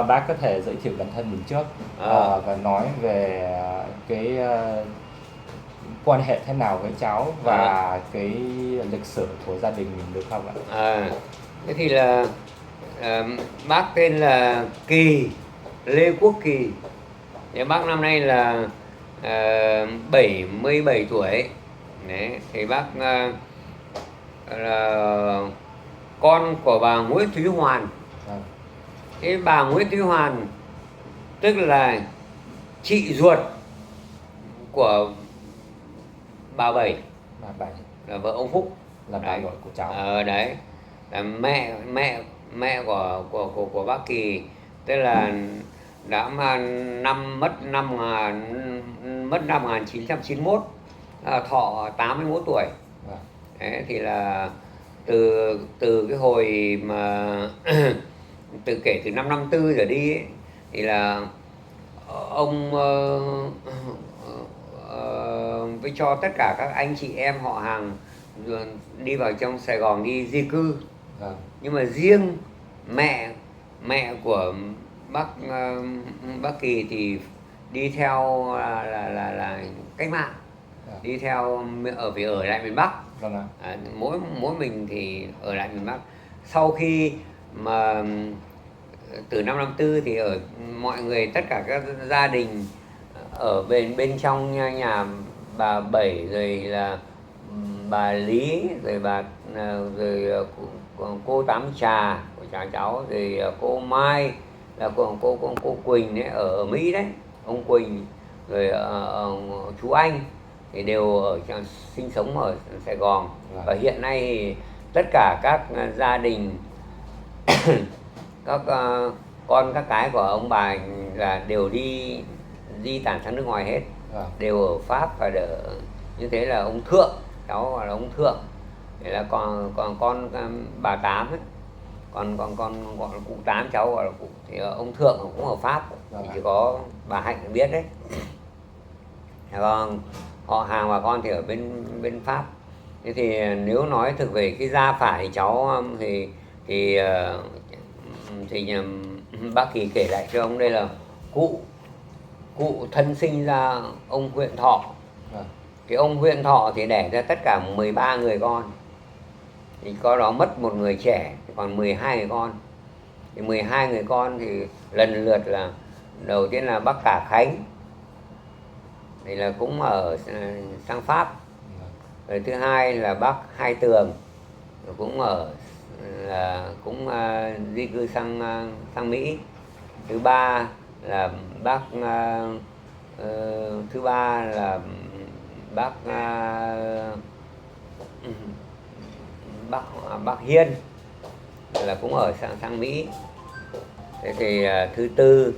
bác có thể giới thiệu bản thân mình trước và nói về cái quan hệ thế nào với cháu và cái lịch sử của gia đình mình được không ạ? Thế thì là bác tên là Kỳ, Lê Quốc Kỳ. Thì bác năm nay là 77 tuổi. Đấy, thì bác là con của bà Nguyễn Thúy Hoàn. Cái bà Nguyễn Thúy Hoàn tức là chị ruột của bà Bảy, là vợ ông Phúc, là bà nội của cháu. Đấy là mẹ của bác Kỳ, tức là đã mất năm 1991, thọ 81 tuổi. Đấy, thì là từ cái hồi mà kể từ năm 54 trở đi ấy, thì là ông với cho tất cả các anh chị em họ hàng đi vào trong Sài Gòn đi di cư. Nhưng mà riêng mẹ của bác Kỳ thì đi theo là cách mạng, đi theo ở lại miền Bắc. Mỗi mình thì ở lại miền Bắc. Sau khi mà từ năm 54 thì ở mọi người, tất cả các gia đình ở bên trong nhà bà Bảy, rồi là bà Lý, rồi rồi cô Tám Trà của cháu, rồi cô Mai là cô Quỳnh đấy, ở Mỹ đấy, ông Quỳnh, rồi chú Anh thì đều sinh sống ở Sài Gòn. Và hiện nay thì tất cả các gia đình các con các cái của ông bà là đều di tản sang nước ngoài hết, đều ở Pháp và như thế là ông Thượng, cháu gọi là ông Thượng. Thế là con bà Tám ấy, còn gọi là cụ Tám, cháu gọi là cụ, thì ông Thượng cũng ở Pháp, thì chỉ có bà Hạnh biết đấy. Còn họ hàng bà con thì ở bên Pháp. Thế thì nếu nói thực về cái gia phả thì cháu thì bác Kỳ kể lại cho ông, đây là cụ thân sinh ra ông Huyện Thọ. Cái ông Huyện Thọ thì đẻ ra tất cả 13 người con, thì có đó mất một người trẻ, còn 12 người con. Thì 12 người con thì lần lượt là đầu tiên là bác Cả Khánh, thì là cũng ở sang Pháp. Rồi thứ hai là bác Hai Tường, cũng cũng di cư sang Mỹ. Thứ ba là bác bác Hiên, là cũng ở sang Mỹ. Thế thì thứ tư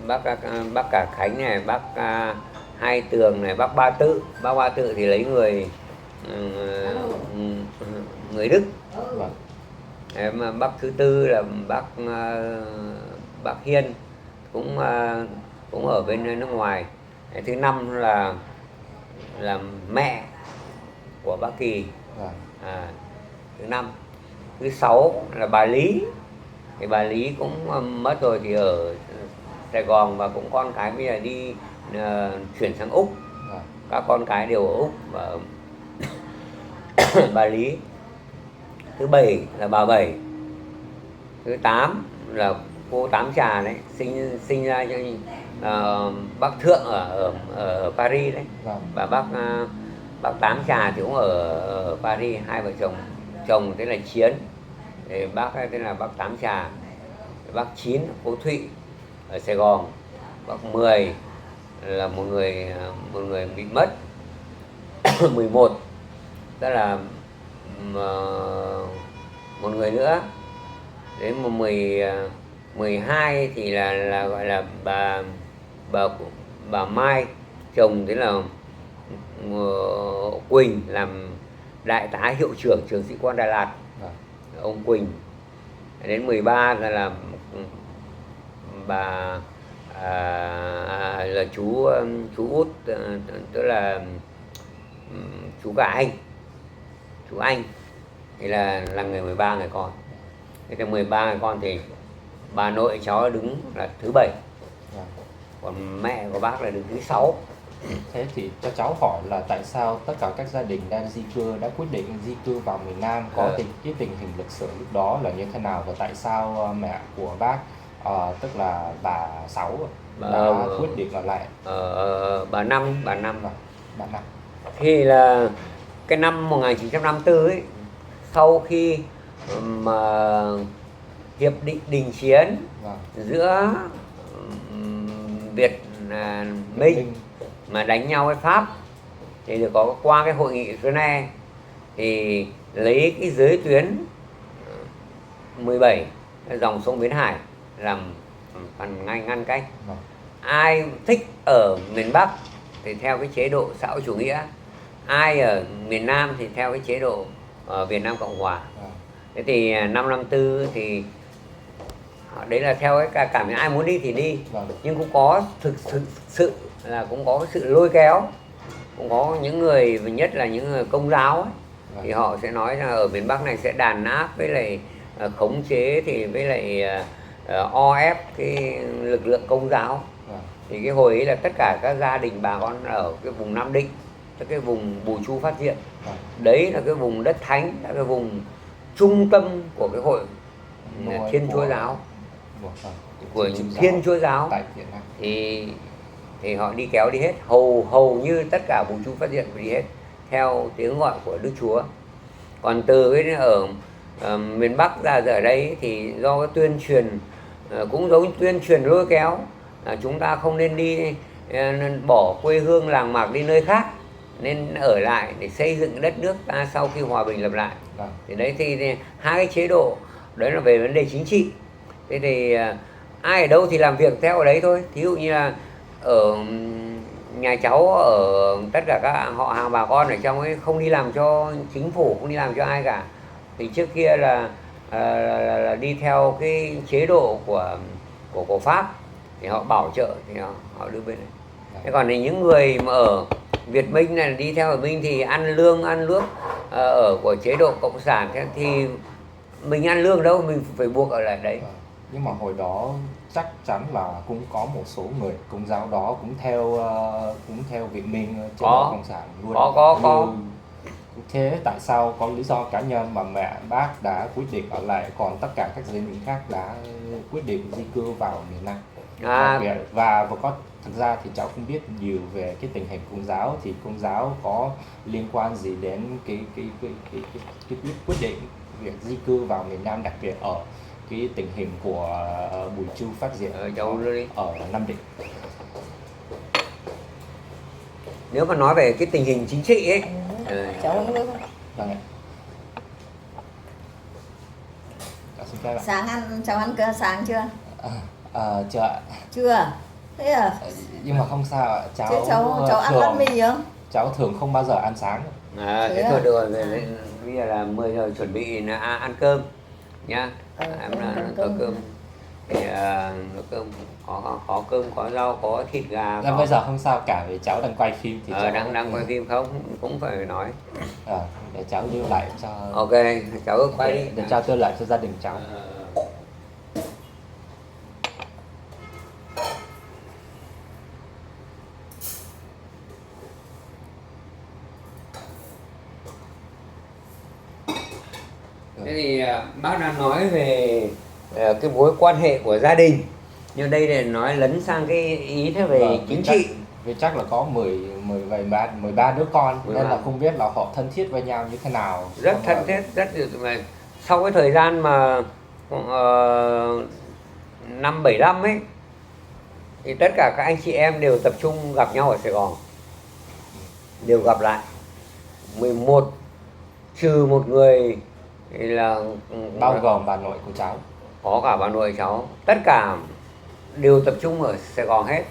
bác Cả Khánh này, bác Hai Tường này, bác Ba Tự thì lấy người Đức. Mà bác thứ tư là bác Hiên, cũng ở bên nước ngoài. Thứ năm là mẹ của bác Kỳ, thứ năm. Thứ sáu là bà Lý, thì bà Lý cũng mất rồi, thì ở Sài Gòn, và cũng con cái bây giờ đi chuyển sang Úc. Các con cái đều ở Úc và bà Lý. Thứ bảy là bà Bảy. Thứ 8 là cô Tám Trà đấy, sinh ra cho bác Thượng ở Paris đấy. Và bác Tám Trà thì cũng ở Paris. Hai vợ chồng tên là Chiến, thì bác tên là bác Tám Trà. Bác Chín, cô Thụy ở Sài Gòn. Bác 10 là một người bị mất. 11 tức là một người nữa. Đến 12 thì là gọi là bà Mai, chồng thế là Quỳnh, làm đại tá hiệu trưởng trường sĩ quan Đà Lạt, ông Quỳnh. Đến 13 là bà là chú Út, tức là chú Anh. thì là người 13 người con. Thế thì 13 người con thì bà nội cháu đứng là thứ 7, còn mẹ của bác là đứng thứ 6. Thế thì cho cháu hỏi là tại sao tất cả các gia đình đang di cư đã quyết định di cư vào miền Nam, có cái tình hình lịch sử lúc đó là như thế nào, và tại sao mẹ của bác tức là bà Sáu đã quyết định ở lại? Bà Năm. Bà Năm. Thì là cái năm 1954 ấy, sau khi mà hiệp định đình chiến giữa Việt Minh mà đánh nhau với Pháp, thì được có qua cái hội nghị Geneva thì lấy cái giới tuyến 17 dòng sông Bến Hải làm phần ngăn cách. Ai thích ở miền Bắc thì theo cái chế độ xã hội chủ nghĩa, ai ở miền Nam thì theo cái chế độ Việt Nam Cộng Hòa. Thế thì năm 54 thì đấy là theo cái cảm nhận ai muốn đi thì đi, nhưng cũng có thực sự là cũng có cái sự lôi kéo, cũng có những người, nhất là những người công giáo ấy, thì họ sẽ nói là ở miền Bắc này sẽ đàn áp với lại khống chế thì với lại o ép cái lực lượng công giáo. Thì cái hồi ấy là tất cả các gia đình bà con ở cái vùng Nam Định, cái vùng Bùi Chu Phát Diệm, đấy là cái vùng đất thánh, là cái vùng trung tâm của cái hội Thiên Chúa Giáo, của Thiên Chúa Giáo tại Việt Nam. Thì họ đi kéo đi hết, hầu như tất cả vùng Chu Phát Diệm đi hết theo tiếng gọi của Đức Chúa. Còn từ cái ở miền Bắc ra ở đây thì do cái tuyên truyền cũng giống tuyên truyền lôi kéo, chúng ta không nên đi bỏ quê hương làng mạc đi nơi khác, nên ở lại để xây dựng đất nước ta sau khi hòa bình lập lại. Thì đấy thì hai cái chế độ đấy là về vấn đề chính trị. Thế thì ai ở đâu thì làm việc theo ở đấy thôi. Thí dụ như là ở nhà cháu, ở tất cả các họ hàng bà con ở trong ấy không đi làm cho chính phủ, không đi làm cho ai cả. Thì trước kia là đi theo cái chế độ của Pháp, thì họ bảo trợ thì họ đưa bên này. Thế còn thì những người mà ở Việt Minh này đi theo ở Minh thì ăn lương ăn nước ở của chế độ cộng sản, thì mình ăn lương đâu, mình phải buộc ở lại đấy. Nhưng mà hồi đó chắc chắn là cũng có một số người công giáo đó cũng theo Việt Minh chế độ cộng sản luôn. Có. Thế tại sao có lý do cá nhân mà mẹ bác đã quyết định ở lại, còn tất cả các gia đình khác đã quyết định di cư vào miền Nam? Và có thực ra thì cháu không biết nhiều về cái tình hình Công giáo, thì Công giáo có liên quan gì đến cái quyết định việc di cư vào miền Nam, đặc biệt ở cái tình hình của Bùi Chu Phát Diệm ở Nam Định? Nếu mà nói về cái tình hình chính trị ấy, cháu uống nước không? Vâng ạ. Sáng cháu ăn cơm sáng chưa? Chưa ạ. Chưa. Thế à? Nhưng mà không sao ạ. Cháu ăn bát mì không? Cháu thường không bao giờ ăn sáng. Thế thôi được rồi. Bây giờ là 10 giờ chuẩn bị ăn cơm nhá. Em có cơm. Thì cơm có cơm, có rau, có thịt gà. Bây giờ không sao cả, vì cháu đang quay phim thì cháu đang quay phim không cũng phải nói. Để cháu lưu lại cho. Ok, cháu quay đi. Để cháu đưa lại cho gia đình cháu. Thế thì bác đang nói về cái mối quan hệ của gia đình, nhưng đây là nói lấn sang cái ý thế về chính trị. Vì chắc là có 13 đứa con, nên là không biết là họ thân thiết với nhau như thế nào. Rất thân thiết, rất mà sau cái thời gian mà năm 75 ấy, thì tất cả các anh chị em đều tập trung gặp nhau ở Sài Gòn, đều gặp lại 11, trừ một người là bao gồm bà nội của cháu. Có cả bà nội cháu, tất cả đều tập trung ở Sài Gòn hết.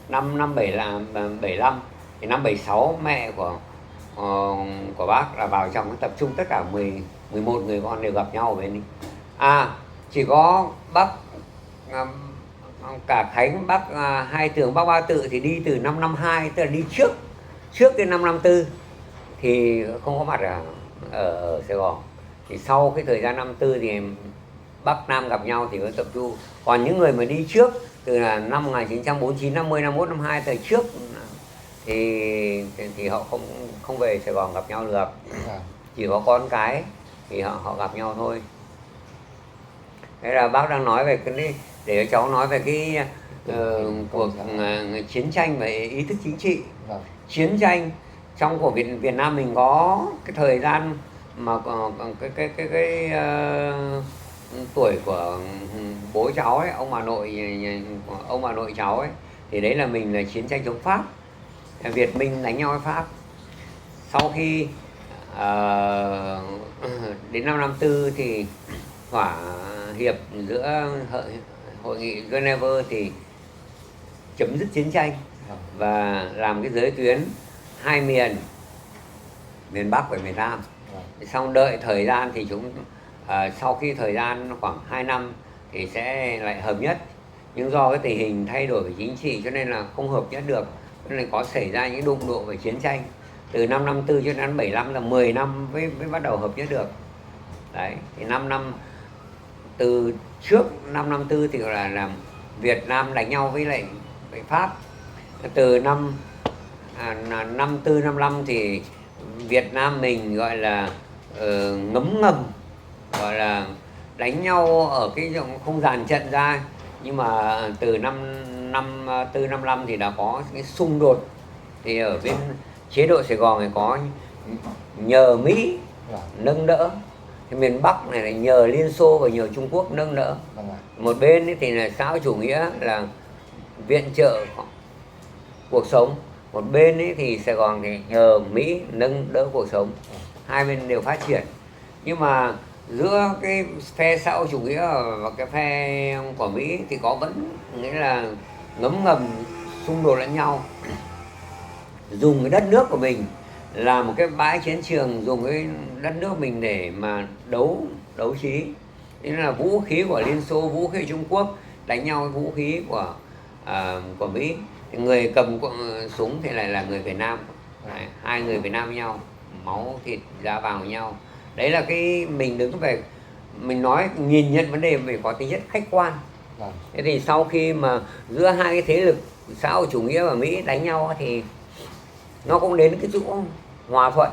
Năm 75 thì năm 76 mẹ của bác là vào trong tập trung tất cả 11 người con đều gặp nhau ở bên đi. Chỉ có bác cả Khánh, bác Hai Tường, bác Ba Tự thì đi từ năm 52, tức là đi trước cái năm 54 thì không có mặt ở Sài Gòn. Thì sau cái thời gian 54 thì Bắc Nam gặp nhau thì có tập du. Còn những người mà đi trước từ là năm 1949, 50, 51, 52 từ trước thì họ không về Sài Gòn gặp nhau được. Chỉ có con cái thì họ gặp nhau thôi. Thế là bác đang nói về cái, để cháu nói về cái cuộc chiến tranh về ý thức chính trị. Chiến tranh trong của Việt Nam mình có cái thời gian mà cái tuổi của bố cháu ấy, ông bà nội cháu ấy, thì đấy là mình là chiến tranh chống Pháp, Việt Minh đánh nhau với Pháp. Sau khi đến năm 54 thì thỏa hiệp giữa hội nghị Geneva thì chấm dứt chiến tranh và làm cái giới tuyến hai miền Bắc và miền Nam. Xong đợi thời gian thì sau khi thời gian khoảng 2 năm thì sẽ lại hợp nhất, nhưng do cái tình hình thay đổi về chính trị cho nên là không hợp nhất được, cho nên có xảy ra những đụng độ về chiến tranh. Từ năm 54 cho đến 75 là 10 năm mới bắt đầu hợp nhất được. Đấy, thì 5 năm từ trước năm 54 thì gọi là Việt Nam đánh nhau với Pháp. Từ năm 54, 55 thì Việt Nam mình gọi là ngấm ngầm, gọi là đánh nhau ở cái không dàn trận ra. Nhưng mà từ năm 54, 55 thì đã có cái xung đột. Thì ở bên chế độ Sài Gòn này có nhờ Mỹ nâng đỡ, thì miền Bắc này là nhờ Liên Xô và nhờ Trung Quốc nâng đỡ. Một bên thì là xã hội chủ nghĩa là viện trợ cuộc sống, một bên thì Sài Gòn thì nhờ Mỹ nâng đỡ cuộc sống. Hai bên đều phát triển, nhưng mà giữa cái phe xã hội chủ nghĩa và cái phe của Mỹ thì có vẫn nghĩa là ngấm ngầm xung đột lẫn nhau, dùng cái đất nước của mình là một cái bãi chiến trường, dùng cái đất nước mình để mà đấu trí. Nên là vũ khí của Liên Xô, vũ khí Trung Quốc đánh nhau với vũ khí của Mỹ. Thì người cầm súng thì lại là người Việt Nam. Đấy, hai người Việt Nam với nhau, máu thịt ra vào với nhau. Đấy là cái mình đứng về, mình nói nhìn nhận vấn đề phải có tính chất khách quan. Thế thì sau khi mà giữa hai cái thế lực xã hội chủ nghĩa và Mỹ đánh nhau thì nó cũng đến cái chỗ hòa thuận.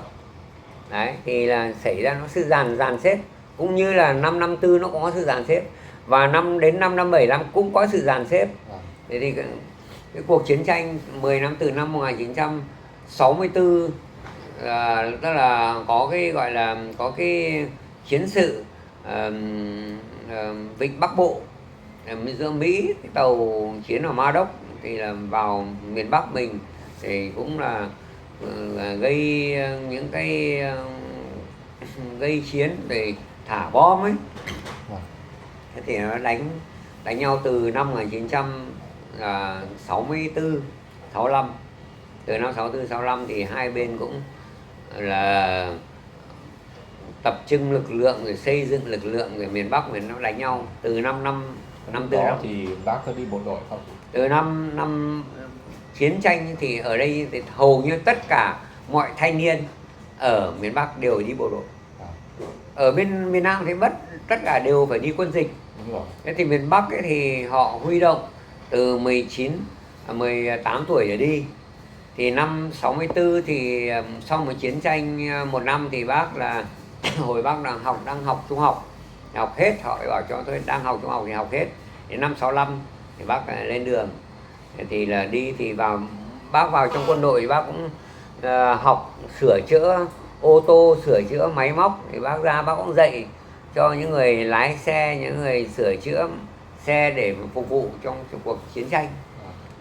Đấy, thì là xảy ra nó sự dàn xếp, cũng như là năm 54 nó cũng có sự dàn xếp, và đến năm 75 cũng có sự dàn xếp. Thế thì cái cuộc chiến tranh 10 năm từ năm 1964 tức là có cái gọi là có cái chiến sự Vịnh Bắc Bộ giữa Mỹ, cái tàu chiến ở Ma Đốc thì là vào miền Bắc mình thì cũng là gây những cái gây chiến để thả bom ấy. Thế thì nó đánh nhau từ năm 1964, 65. Từ năm 64, 65 thì hai bên cũng là tập trung lực lượng rồi xây dựng lực lượng rồi miền Bắc mình nó đánh nhau từ năm 54 năm. Thì bác có đi bộ đội không? Từ năm chiến tranh thì ở đây thì hầu như tất cả mọi thanh niên ở miền Bắc đều đi bộ đội. Ở bên miền Nam thì tất cả đều phải đi quân dịch. Thế thì miền Bắc ấy thì họ huy động từ 18 tuổi để đi. Thì năm 64 thì sau một chiến tranh 1 năm thì bác là hồi bác đang học trung học, học hết, họ bảo cho tôi đang học trung học thì học hết. Đến năm 65 thì bác lên đường. Thì là đi thì bác vào trong quân đội thì bác cũng học sửa chữa ô tô, sửa chữa máy móc. Thì bác ra bác cũng dạy cho những người lái xe, những người sửa chữa xe để phục vụ trong cuộc chiến tranh.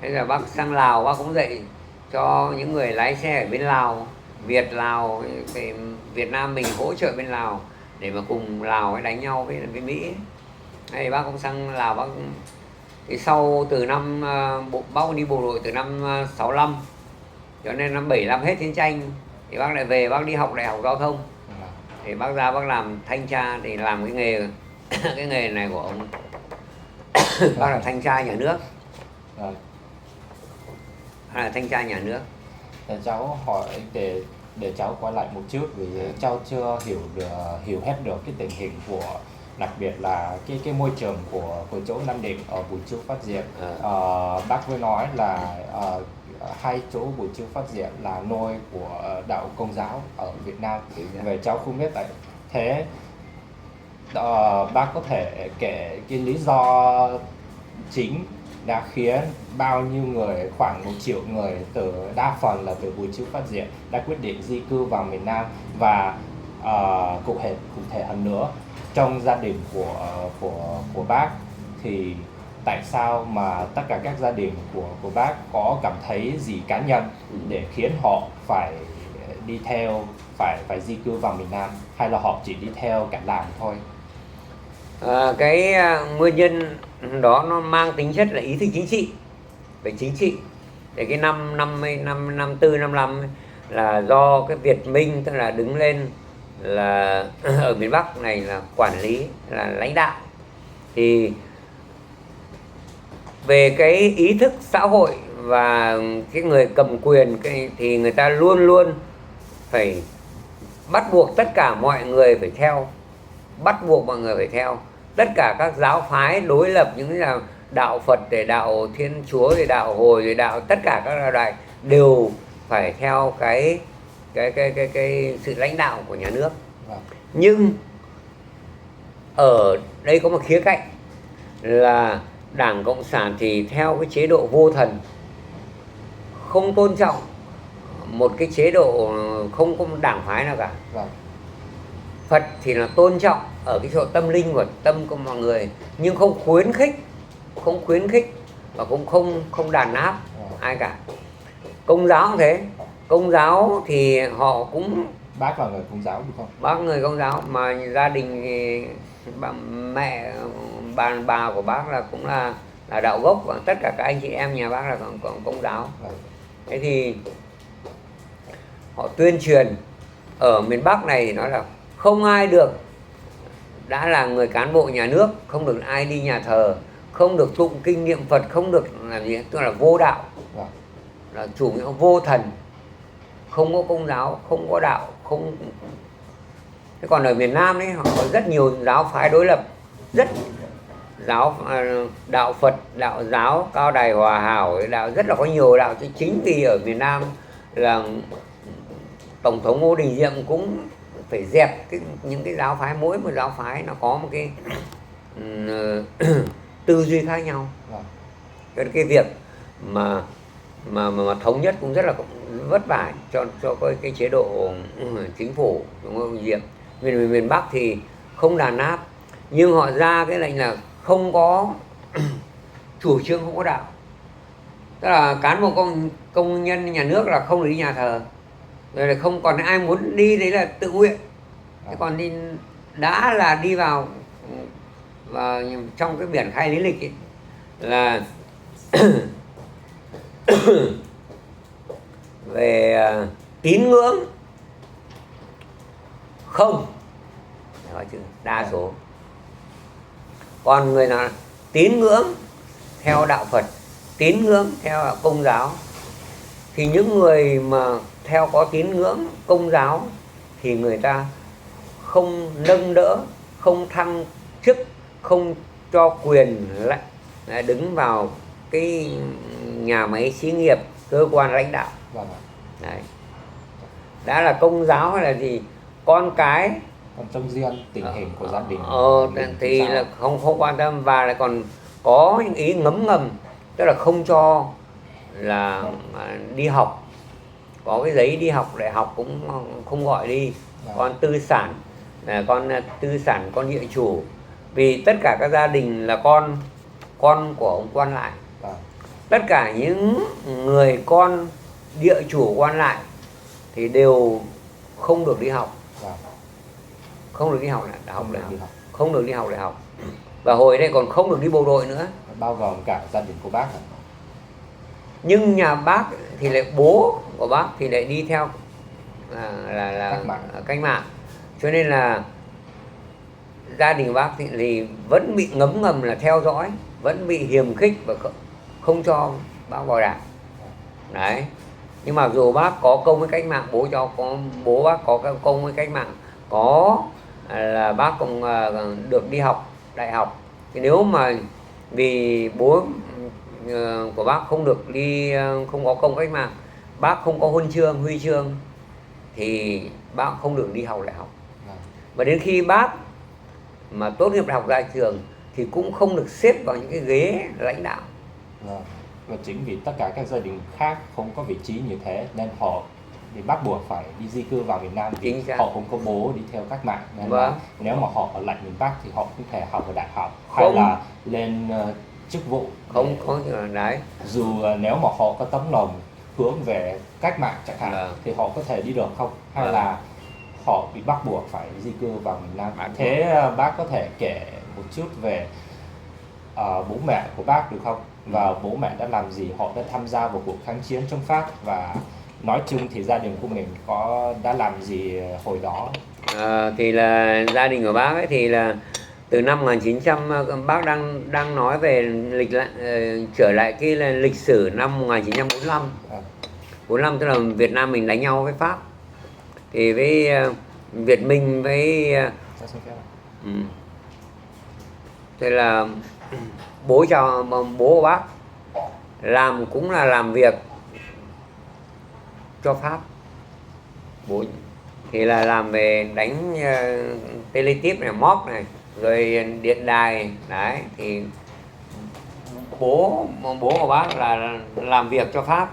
Thế là bác sang Lào bác cũng dạy cho những người lái xe ở bên Lào, Lào thì Việt Nam mình hỗ trợ bên Lào để mà cùng Lào đánh nhau với Mỹ. Thế bác cũng sang Lào bác. Thì sau từ năm bác đi bộ đội từ năm 65 cho nên năm 75 hết chiến tranh thì bác lại về bác đi học đại học giao thông. Thì bác ra bác làm thanh tra, thì làm cái nghề cái nghề này của ông bác là thanh tra nhà nước. Bác là thanh tra nhà nước. Cháu hỏi để để cháu quay lại một chút vì cháu chưa hiểu hết được cái tình hình của, đặc biệt là cái môi trường của chỗ Nam Định ở Buổi Trưa Phát Diệm. Bác mới nói là hai chỗ Buổi Trưa Phát Diệm là nôi của đạo Công giáo ở Việt Nam. Về cháu không biết tại thế. Bác có thể kể cái lý do chính đã khiến bao nhiêu người, khoảng 1 triệu người, đa phần là từ Buổi Trưa Phát Diệm đã quyết định di cư vào miền Nam, và cụ thể hơn nữa trong gia đình của bác thì tại sao mà tất cả các gia đình của bác có cảm thấy gì cá nhân để khiến họ phải đi theo, phải di cư vào miền Nam, hay là họ chỉ đi theo cả làng thôi? Cái nguyên nhân đó nó mang tính chất là ý thức chính trị, về chính trị. Để cái năm 54, 55 là do cái Việt Minh, tức là đứng lên là ở miền Bắc này là quản lý, là lãnh đạo, thì về cái ý thức xã hội và cái người cầm quyền thì người ta luôn luôn phải bắt buộc tất cả mọi người phải theo, bắt buộc mọi người phải theo tất cả các giáo phái đối lập, những là đạo Phật, để đạo Thiên Chúa, để đạo Hồi, để đạo tất cả các đạo đều phải theo cái sự lãnh đạo của nhà nước. Nhưng ở đây có một khía cạnh là Đảng Cộng sản thì theo cái chế độ vô thần, không tôn trọng một cái chế độ, không có một đảng phái nào cả. Phật thì là tôn trọng ở cái chỗ tâm linh của tâm của mọi người, nhưng không khuyến khích và cũng không đàn áp ai cả. Công giáo cũng thế. Công giáo thì họ cũng... Bác là người Công giáo đúng không? Bác người Công giáo, mà gia đình thì mẹ bà của bác là cũng là đạo gốc, và tất cả các anh chị em nhà bác là còn Công giáo. Thế thì họ tuyên truyền ở miền Bắc này thì nói là không ai được, đã là người cán bộ nhà nước, không được ai đi nhà thờ, không được tụng kinh niệm Phật, không được làm gì, tức là vô đạo, là chủ nghĩa vô thần, không có Công giáo, không có đạo, không. Thế còn ở miền Nam ấy họ có rất nhiều giáo phái đối lập, rất đạo Phật, đạo giáo Cao Đài Hòa Hảo, đạo rất là có nhiều đạo. Chính vì ở miền Nam là Tổng thống Ngô Đình Diệm cũng phải dẹp những cái giáo phái, mỗi một giáo phái nó có một cái tư duy khác nhau. Cái việc mà thống nhất cũng rất là vất vả cho cái chế độ chính phủ của Ngô Đình Diệm. Miền Bắc thì không đàn áp, nhưng họ ra cái lệnh là không có chủ trương, không có đạo, tức là cán bộ công nhân nhà nước là không được đi nhà thờ, rồi là không còn ai muốn đi, đấy là tự nguyện. Thế còn đi đã là đi vào trong cái biển khai lý lịch ấy, là về tín ngưỡng không, nói chứ đa số. Còn người nào tín ngưỡng theo đạo Phật, tín ngưỡng theo đạo Công giáo, thì những người mà có tín ngưỡng Công giáo thì người ta không nâng đỡ, không thăng chức, không cho quyền lại đứng vào cái nhà máy xí nghiệp, cơ quan lãnh đạo. Đấy. Đã là Công giáo hay là gì, con cái còn trong riêng tình hình của gia đình thì là không quan tâm, và lại còn có những ý ngấm ngầm, tức là không cho là đi học, có cái giấy đi học đại học cũng không gọi đi. Con tư sản con địa chủ, vì tất cả các gia đình là con của ông quan lại. Tất cả những người con địa chủ quan lại thì đều không được đi học, không được đi học đại học, không được đi học đại học, và hồi đây còn không được đi bộ đội nữa, bao gồm cả gia đình của bác. Nhưng nhà bác thì lại bố của bác thì lại đi theo là cách mạng, cho nên là gia đình bác thì vẫn bị ngấm ngầm là theo dõi, vẫn bị hiềm khích và không cho bác vào đảng. Đấy, Nhưng mà dù bác có công với cách mạng, bố bác có công với cách mạng, có là bác cũng được đi học đại học. Thì nếu mà vì bố của bác không được đi, không có công cách mạng, bác không có huân chương huy chương thì bác không được đi học đại học. Và đến khi bác mà tốt nghiệp đại học ra trường thì cũng không được xếp vào những cái ghế lãnh đạo. Và chính vì tất cả các gia đình khác không có vị trí như thế nên họ thì bắt buộc phải đi di cư vào miền Nam, vì họ không có bố đi theo cách mạng, nên là nếu mà họ ở lại miền Bắc thì họ không thể học ở đại học hay là lên chức vụ. Không có đấy. Dù nếu mà họ có tấm lòng hướng về cách mạng chẳng hạn thì họ có thể đi được không, hay là họ bị bắt buộc phải di cư vào miền Nam. Thế bác có thể kể một chút về bố mẹ của bác được không? Và bố mẹ đã làm gì, họ đã tham gia vào cuộc kháng chiến chống Pháp, và nói chung thì gia đình của mình đã làm gì hồi đó? Thì là gia đình của bác ấy thì là từ năm 1900, bác đang nói về trở lại cái lịch sử năm 1945. 45 tức là Việt Nam mình đánh nhau với Pháp. Thì với Việt Minh với thế là bố của bác cũng là làm việc cho Pháp. Bố thì là làm về đánh teletip này, móc này, rồi điện đài đấy. Thì bố của bác là làm việc cho Pháp.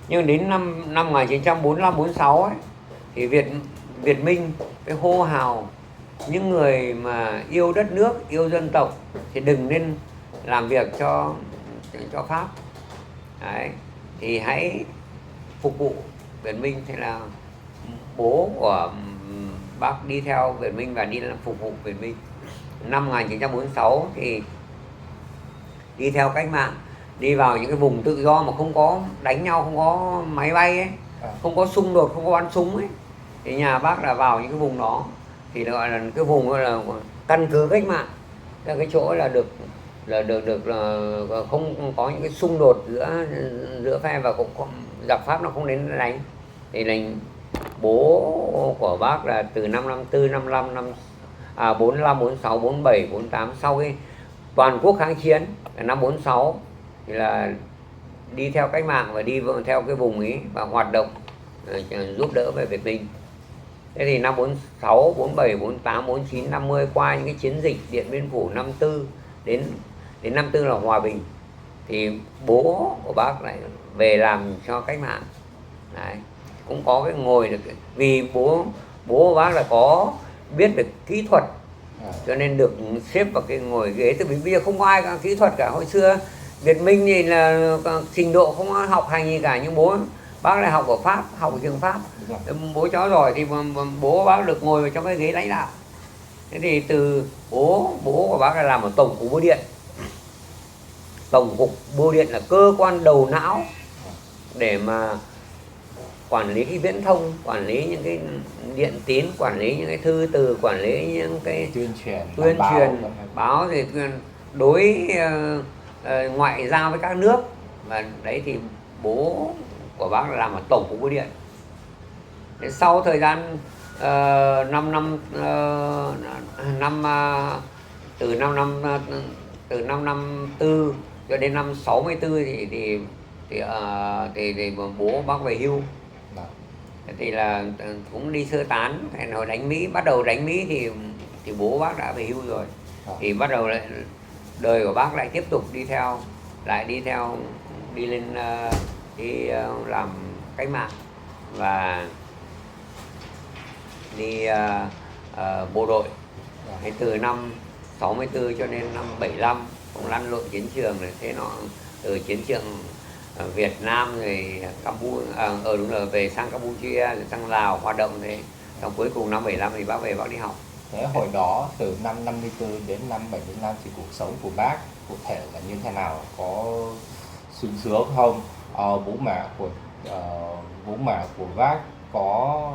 Nhưng đến năm 1945 46 ấy thì Việt Minh cái hô hào những người mà yêu đất nước, yêu dân tộc thì đừng nên làm việc cho Pháp. Đấy, thì hãy phục vụ Việt Minh. Thế là bố của bác đi theo Việt Minh và đi làm phục vụ Việt Minh. Năm 1946 thì đi theo cách mạng, đi vào những cái vùng tự do mà không có đánh nhau, không có máy bay ấy, không có xung đột, không có bắn súng ấy. Thì nhà bác là vào những cái vùng đó thì gọi là cái vùng gọi là căn cứ cách mạng, là cái chỗ là được không có những cái xung đột giữa phe, và cũng giặc Pháp nó không đến đánh. Thì là bố của bác là từ năm 54, 45, 45, 46, 47, 48, sau cái toàn quốc kháng chiến năm 46 thì là đi theo cách mạng và đi theo cái vùng ấy và hoạt động giúp đỡ về Việt Minh. Thế thì năm 46, 47, 48, 49, 50 qua những cái chiến dịch Điện Biên Phủ, 54 đến 54 là hòa bình, thì bố của bác lại về làm cho cách mạng. Đấy, cũng có cái ngồi được, vì bố của bác là có biết được kỹ thuật cho nên được xếp vào cái ngồi ghế. Từ vì bây giờ không có ai có kỹ thuật cả. Hồi xưa Việt Minh thì là trình độ không có học hành gì cả, nhưng bố bác lại học ở Pháp, học ở trường Pháp. Bố cháu giỏi thì bố bác được ngồi vào trong cái ghế lãnh đạo. Thế thì từ bố của bác là làm ở Tổng cục Bưu điện. Tổng cục Bưu điện là cơ quan đầu não để mà quản lý cái viễn thông, quản lý những cái điện tín, quản lý những cái thư từ, quản lý những cái tuyên truyền báo, thì đối ngoại giao với các nước. Và đấy thì bố của bác là làm ở Tổng cục Bưu điện. Thế sau thời gian từ năm 54 cho đến năm 64 thì bố bác về hưu. Thì là cũng đi sơ tán. Hồi đánh Mỹ, bắt đầu đánh Mỹ thì bố bác đã về hưu rồi. Thì bắt đầu lại đời của bác lại tiếp tục đi lên đi làm cách mạng và đi bộ đội. Thế từ năm 64 cho đến năm 75 cũng lăn lộn chiến trường rồi. Thế nó từ chiến trường Việt Nam rồi đúng rồi, về sang Campuchia rồi sang Lào hoạt động. Thế xong cuối cùng năm 75 thì bác về bác đi học. Thế hồi đó từ năm 54 đến năm 75 thì cuộc sống của bác cụ thể là như thế nào? Có sung sướng không? Bố mẹ của bác có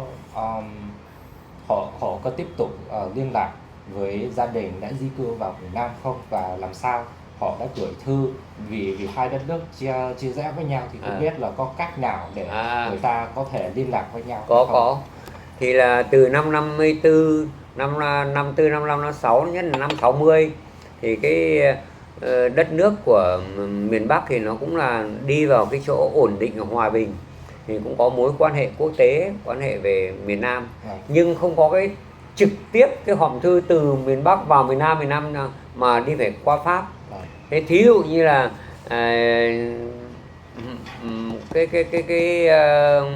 họ có tiếp tục liên lạc với gia đình đã di cư vào miền Nam không, và làm sao họ đã gửi thư vì hai đất nước chia rẽ với nhau, thì không biết là có cách nào để người ta có thể liên lạc với nhau không? Có. Thì là từ năm 54, năm 54, 55, 56, nhất là năm 60 thì cái đất nước của miền Bắc thì nó cũng là đi vào cái chỗ ổn định và hòa bình, thì cũng có mối quan hệ quốc tế, quan hệ về miền Nam, nhưng không có cái trực tiếp cái hòm thư từ miền Bắc vào miền Nam mà đi phải qua Pháp. Thế thí dụ như là cái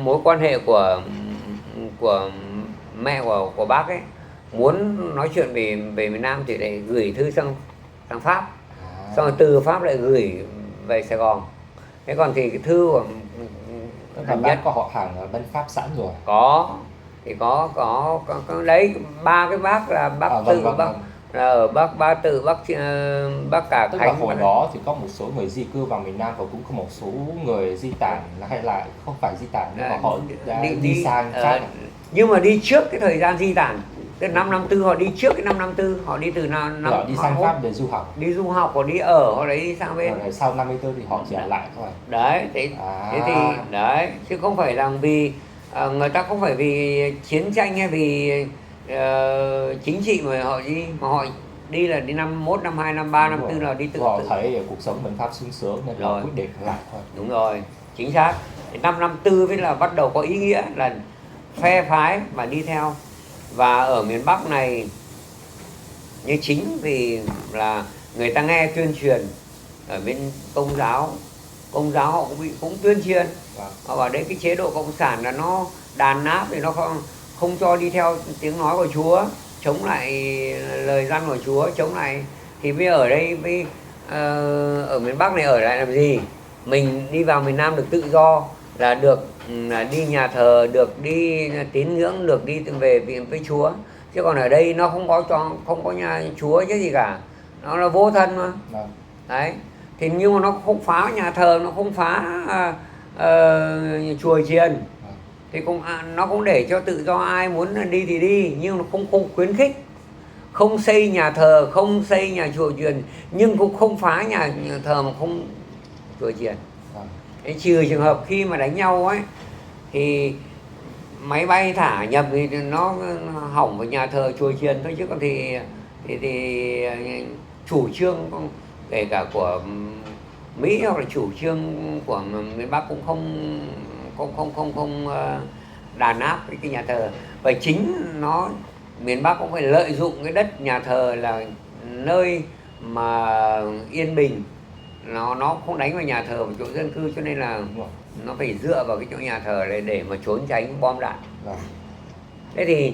mối quan hệ của mẹ của bác ấy muốn nói chuyện về miền Nam thì lại gửi thư sang Pháp, xong rồi từ Pháp lại gửi về Sài Gòn. Thế còn thì cái thư của bác có họ hàng ở bên Pháp sẵn rồi? Có, thì có đấy, ba cái bác là bác Tự, bác là ở bác Tự, bác Cả Tức Khánh. là hồi đó thì có một số người di cư vào miền Nam và cũng có một số người di tản, hay là không phải di tản nhưng mà họ đã đi sang Pháp. Nhưng mà đi trước cái thời gian di tản, từ năm 54 họ đi trước cái năm 54, họ đi từ năm họ đi sang Pháp để du học. Đi du học, họ đi ở, họ đấy đi sang bên. Rồi sau 54 thì họ trở lại thôi. Đấy, thế thì đấy, chứ không phải là vì người ta không phải vì chiến tranh hay vì chính trị mà họ đi là đi năm 1, năm 2, năm 3, năm 4 là đi tự. Họ thấy cuộc sống bên Pháp sung sướng nên họ quyết định lại thôi. Đúng rồi, chính xác. Năm 54 mới là bắt đầu có ý nghĩa là phe phái mà đi theo. Và ở miền Bắc này, như chính vì là người ta nghe tuyên truyền ở bên Công giáo họ cũng tuyên truyền, họ bảo đấy cái chế độ cộng sản là nó đàn áp, thì nó không cho đi theo tiếng nói của Chúa, chống lại lời gian của Chúa, chống lại. Thì bây giờ ở đây ở miền Bắc này ở lại làm gì? Mình đi vào miền Nam được tự do, là được đi nhà thờ, được đi tín ngưỡng, được đi về với Chúa. Chứ còn ở đây nó không có nhà Chúa chứ gì cả, nó là vô thân mà. Đấy, thì nhưng mà nó không phá nhà thờ, nó không phá chùa chiền, thì nó cũng để cho tự do, ai muốn đi thì đi, nhưng nó không khuyến khích, không xây nhà thờ, không xây nhà chùa chiền, nhưng cũng không phá nhà thờ mà không chùa chiền. Trừ trường hợp khi mà đánh nhau ấy thì máy bay thả nhập thì nó hỏng vào nhà thờ chùa chiền thôi, chứ còn thì chủ trương kể cả của Mỹ hoặc là chủ trương của miền Bắc cũng không đàn áp cái nhà thờ. Và chính nó miền Bắc cũng phải lợi dụng cái đất nhà thờ là nơi mà yên bình, nó không đánh vào nhà thờ, vào chỗ dân cư, cho nên là nó phải dựa vào cái chỗ nhà thờ này để mà trốn tránh bom đạn. Thế thì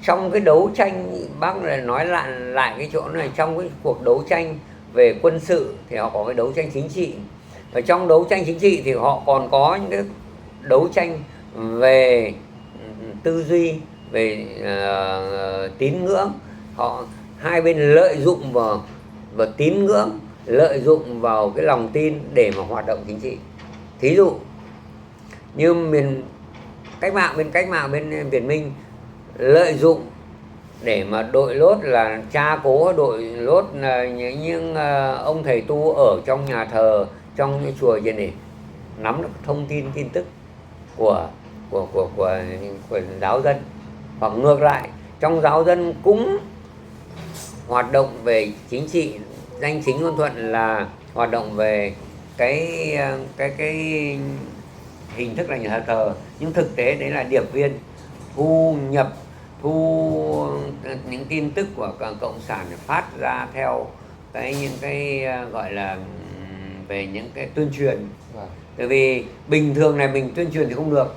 trong cái đấu tranh, bác lại nói lại cái chỗ này, trong cái cuộc đấu tranh về quân sự thì họ có cái đấu tranh chính trị, và trong đấu tranh chính trị thì họ còn có những cái đấu tranh về tư duy, về tín ngưỡng. Hai bên lợi dụng vào tín ngưỡng, lợi dụng vào cái lòng tin để mà hoạt động chính trị. Thí dụ như bên cách mạng bên Việt Minh lợi dụng để mà đội lốt, là cha cố đội lốt là những ông thầy tu ở trong nhà thờ, trong những chùa gì này, nắm được thông tin tức của giáo dân. Hoặc ngược lại, trong giáo dân cũng hoạt động về chính trị, danh chính ngôn thuận là hoạt động về cái hình thức là nhà thờ, nhưng thực tế đấy là điệp viên thu những tin tức của cộng sản phát ra theo những cái gọi là về những cái tuyên truyền. Bởi vì bình thường này mình tuyên truyền thì không được,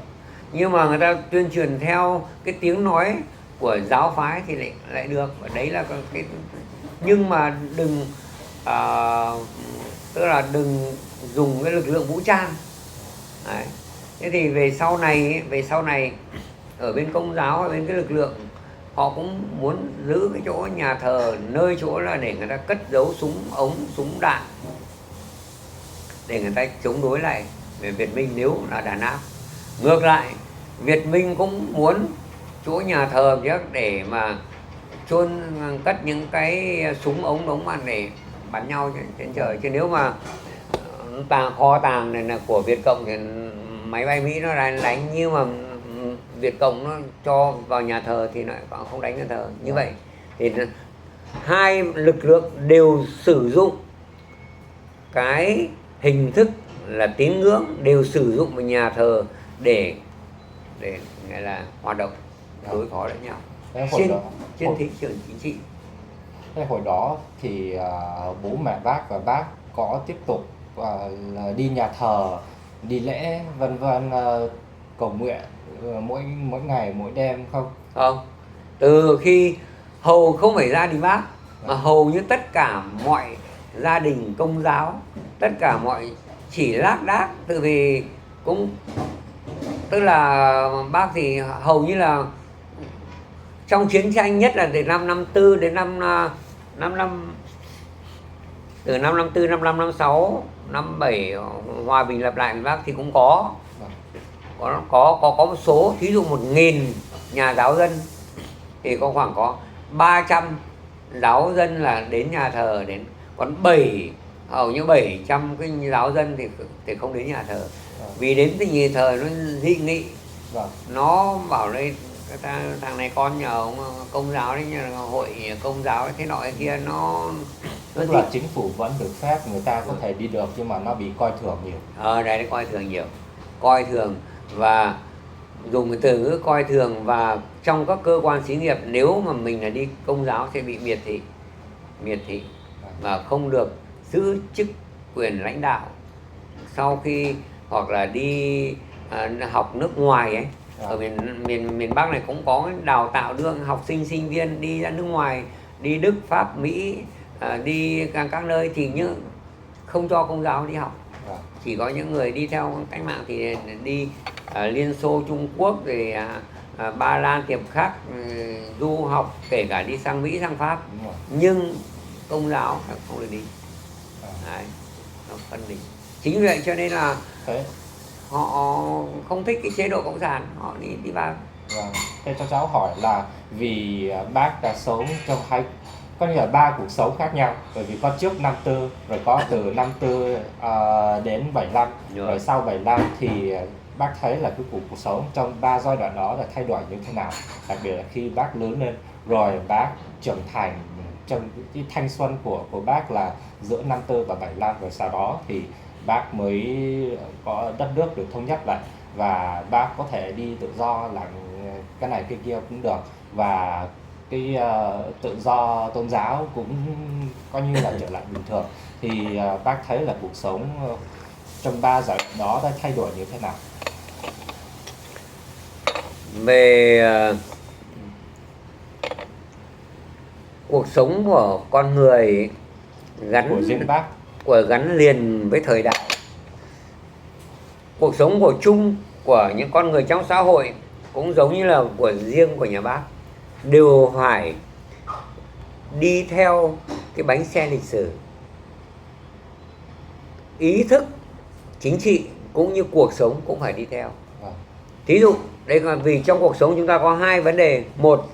nhưng mà người ta tuyên truyền theo cái tiếng nói của giáo phái thì lại được. Và đấy là cái, nhưng mà đừng tức là đừng dùng cái lực lượng vũ trang. Đấy. Thế thì về sau này ở bên Công giáo, ở bên cái lực lượng, họ cũng muốn giữ cái chỗ nhà thờ, nơi chỗ là để người ta cất giấu súng ống, súng đạn, để người ta chống đối lại về Việt Minh nếu là đàn áp. Ngược lại, Việt Minh cũng muốn chỗ nhà thờ để mà chôn cất những cái súng ống đống mà để bắn nhau trên trời. Chứ nếu mà kho tàng này là của Việt Cộng thì máy bay Mỹ nó đánh, nhưng mà Việt Cộng nó cho vào nhà thờ thì lại không đánh nhà thờ. Như vậy thì hai lực lượng đều sử dụng cái hình thức là tín ngưỡng, đều sử dụng một nhà thờ để gọi là hoạt động đối phó lẫn nhau trên thị trường chính trị. Thế hồi đó thì bố mẹ bác và bác có tiếp tục đi nhà thờ, đi lễ vân vân, cầu nguyện mỗi ngày mỗi đêm không? Không. Từ khi hầu không phải gia đình bác mà hầu như tất cả mọi gia đình Công giáo, tất cả mọi chỉ lác đác, từ vì cũng tức là bác thì hầu như là trong chiến tranh, nhất là từ năm 54 đến từ năm 54, 55, 56, 57 hòa bình lập lại bác thì cũng có một số, thí dụ 1.000 nhà giáo dân thì khoảng có 300 giáo dân là đến nhà thờ, còn hầu như 700 cái giáo dân thì không đến nhà thờ. Vì đến cái nhà thờ nó dị nghị, nó bảo đây thằng này con nhờ ông Công giáo đấy, nhờ hội Công giáo ấy, thế nọ thế kia, nó tức là chính phủ vẫn được phép, người ta có thể đi được nhưng mà nó bị coi thường nhiều. Đây nó coi thường nhiều, coi thường, và dùng cái từ ngữ coi thường. Và trong các cơ quan xí nghiệp, nếu mà mình là đi Công giáo sẽ bị miệt thị và không được giữ chức quyền lãnh đạo. Sau khi hoặc là đi học nước ngoài ấy, ở miền Bắc này cũng có đào tạo đưa học sinh sinh viên đi ra nước ngoài, đi Đức, Pháp, Mỹ, đi các nơi thì không cho Công giáo đi học. Chỉ có những người đi theo cách mạng thì đi Liên Xô, Trung Quốc, rồi Ba Lan, Tiệp Khắc, du học, kể cả đi sang Mỹ, sang Pháp. Nhưng Công giáo không được đi. Đấy, nó phân định. Chính vì vậy cho nên là họ không thích cái chế độ cộng sản, họ đi vào. Thế cho cháu hỏi là vì bác đã sống trong có nghĩa là 3 cuộc sống khác nhau, bởi vì có trước 54, rồi có từ 54 đến 75, rồi sau 75 thì bác thấy là cái cuộc sống trong 3 giai đoạn đó là thay đổi như thế nào, đặc biệt là khi bác lớn lên, rồi bác trưởng thành, trong cái thanh xuân của bác là giữa 54 và 75, rồi sau đó thì bác mới có đất nước được thống nhất lại và bác có thể đi tự do làm cái này cái kia cũng được, và cái tự do tôn giáo cũng coi như là trở lại bình thường. Thì bác thấy là cuộc sống trong 3 giai đoạn đó đã thay đổi như thế nào? Về cuộc sống của con người gắn liền với thời đại, cuộc sống của chung của những con người trong xã hội cũng giống như là của riêng của nhà bác, đều phải đi theo cái bánh xe lịch sử. Ý thức chính trị cũng như cuộc sống cũng phải đi theo. Thí dụ đây là vì trong cuộc sống chúng ta có 2 vấn đề, một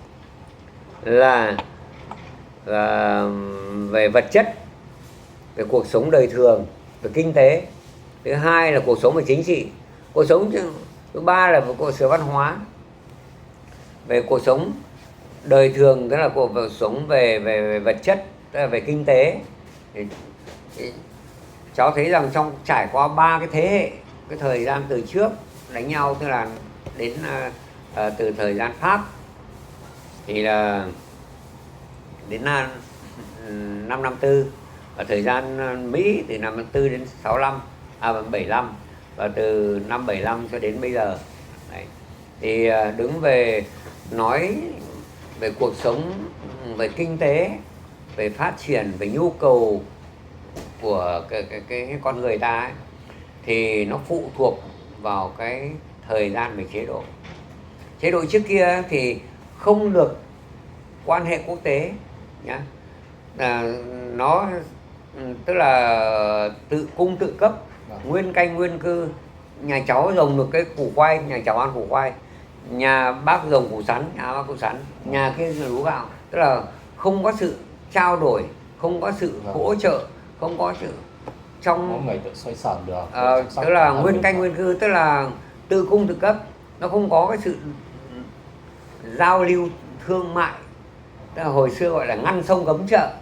là về vật chất, về cuộc sống đời thường, về kinh tế. Thứ hai là cuộc sống về chính trị. Cuộc sống thứ ba là cuộc sống văn hóa. Về cuộc sống đời thường tức là cuộc sống về vật chất, tức là về kinh tế. Thì cháu thấy rằng trong trải qua 3 cái thế hệ, cái thời gian từ trước đánh nhau, tức là đến từ thời gian Pháp thì là đến năm 54, và thời gian Mỹ từ năm 54 đến 75, và từ năm 75 cho đến bây giờ. Đấy. Thì đứng về nói về cuộc sống, về kinh tế, về phát triển, về nhu cầu của cái con người ta ấy, thì nó phụ thuộc vào cái thời gian về chế độ. Chế độ trước kia thì không được quan hệ quốc tế nhá, nó tức là tự cung tự cấp, nguyên canh nguyên cư. Nhà cháu trồng được cái củ khoai, nhà cháu ăn củ khoai, nhà bác trồng củ sắn, nhà bác củ sắn, nhà kia là lúa gạo. tức là không có sự trao đổi, không có sự hỗ trợ, không có sự trong mỗi người tự xoay sở được. Tức là nguyên canh nguyên cư, tức là tự cung tự cấp, nó không có cái sự giao lưu thương mại. Tức là hồi xưa gọi là ngăn sông cấm chợ,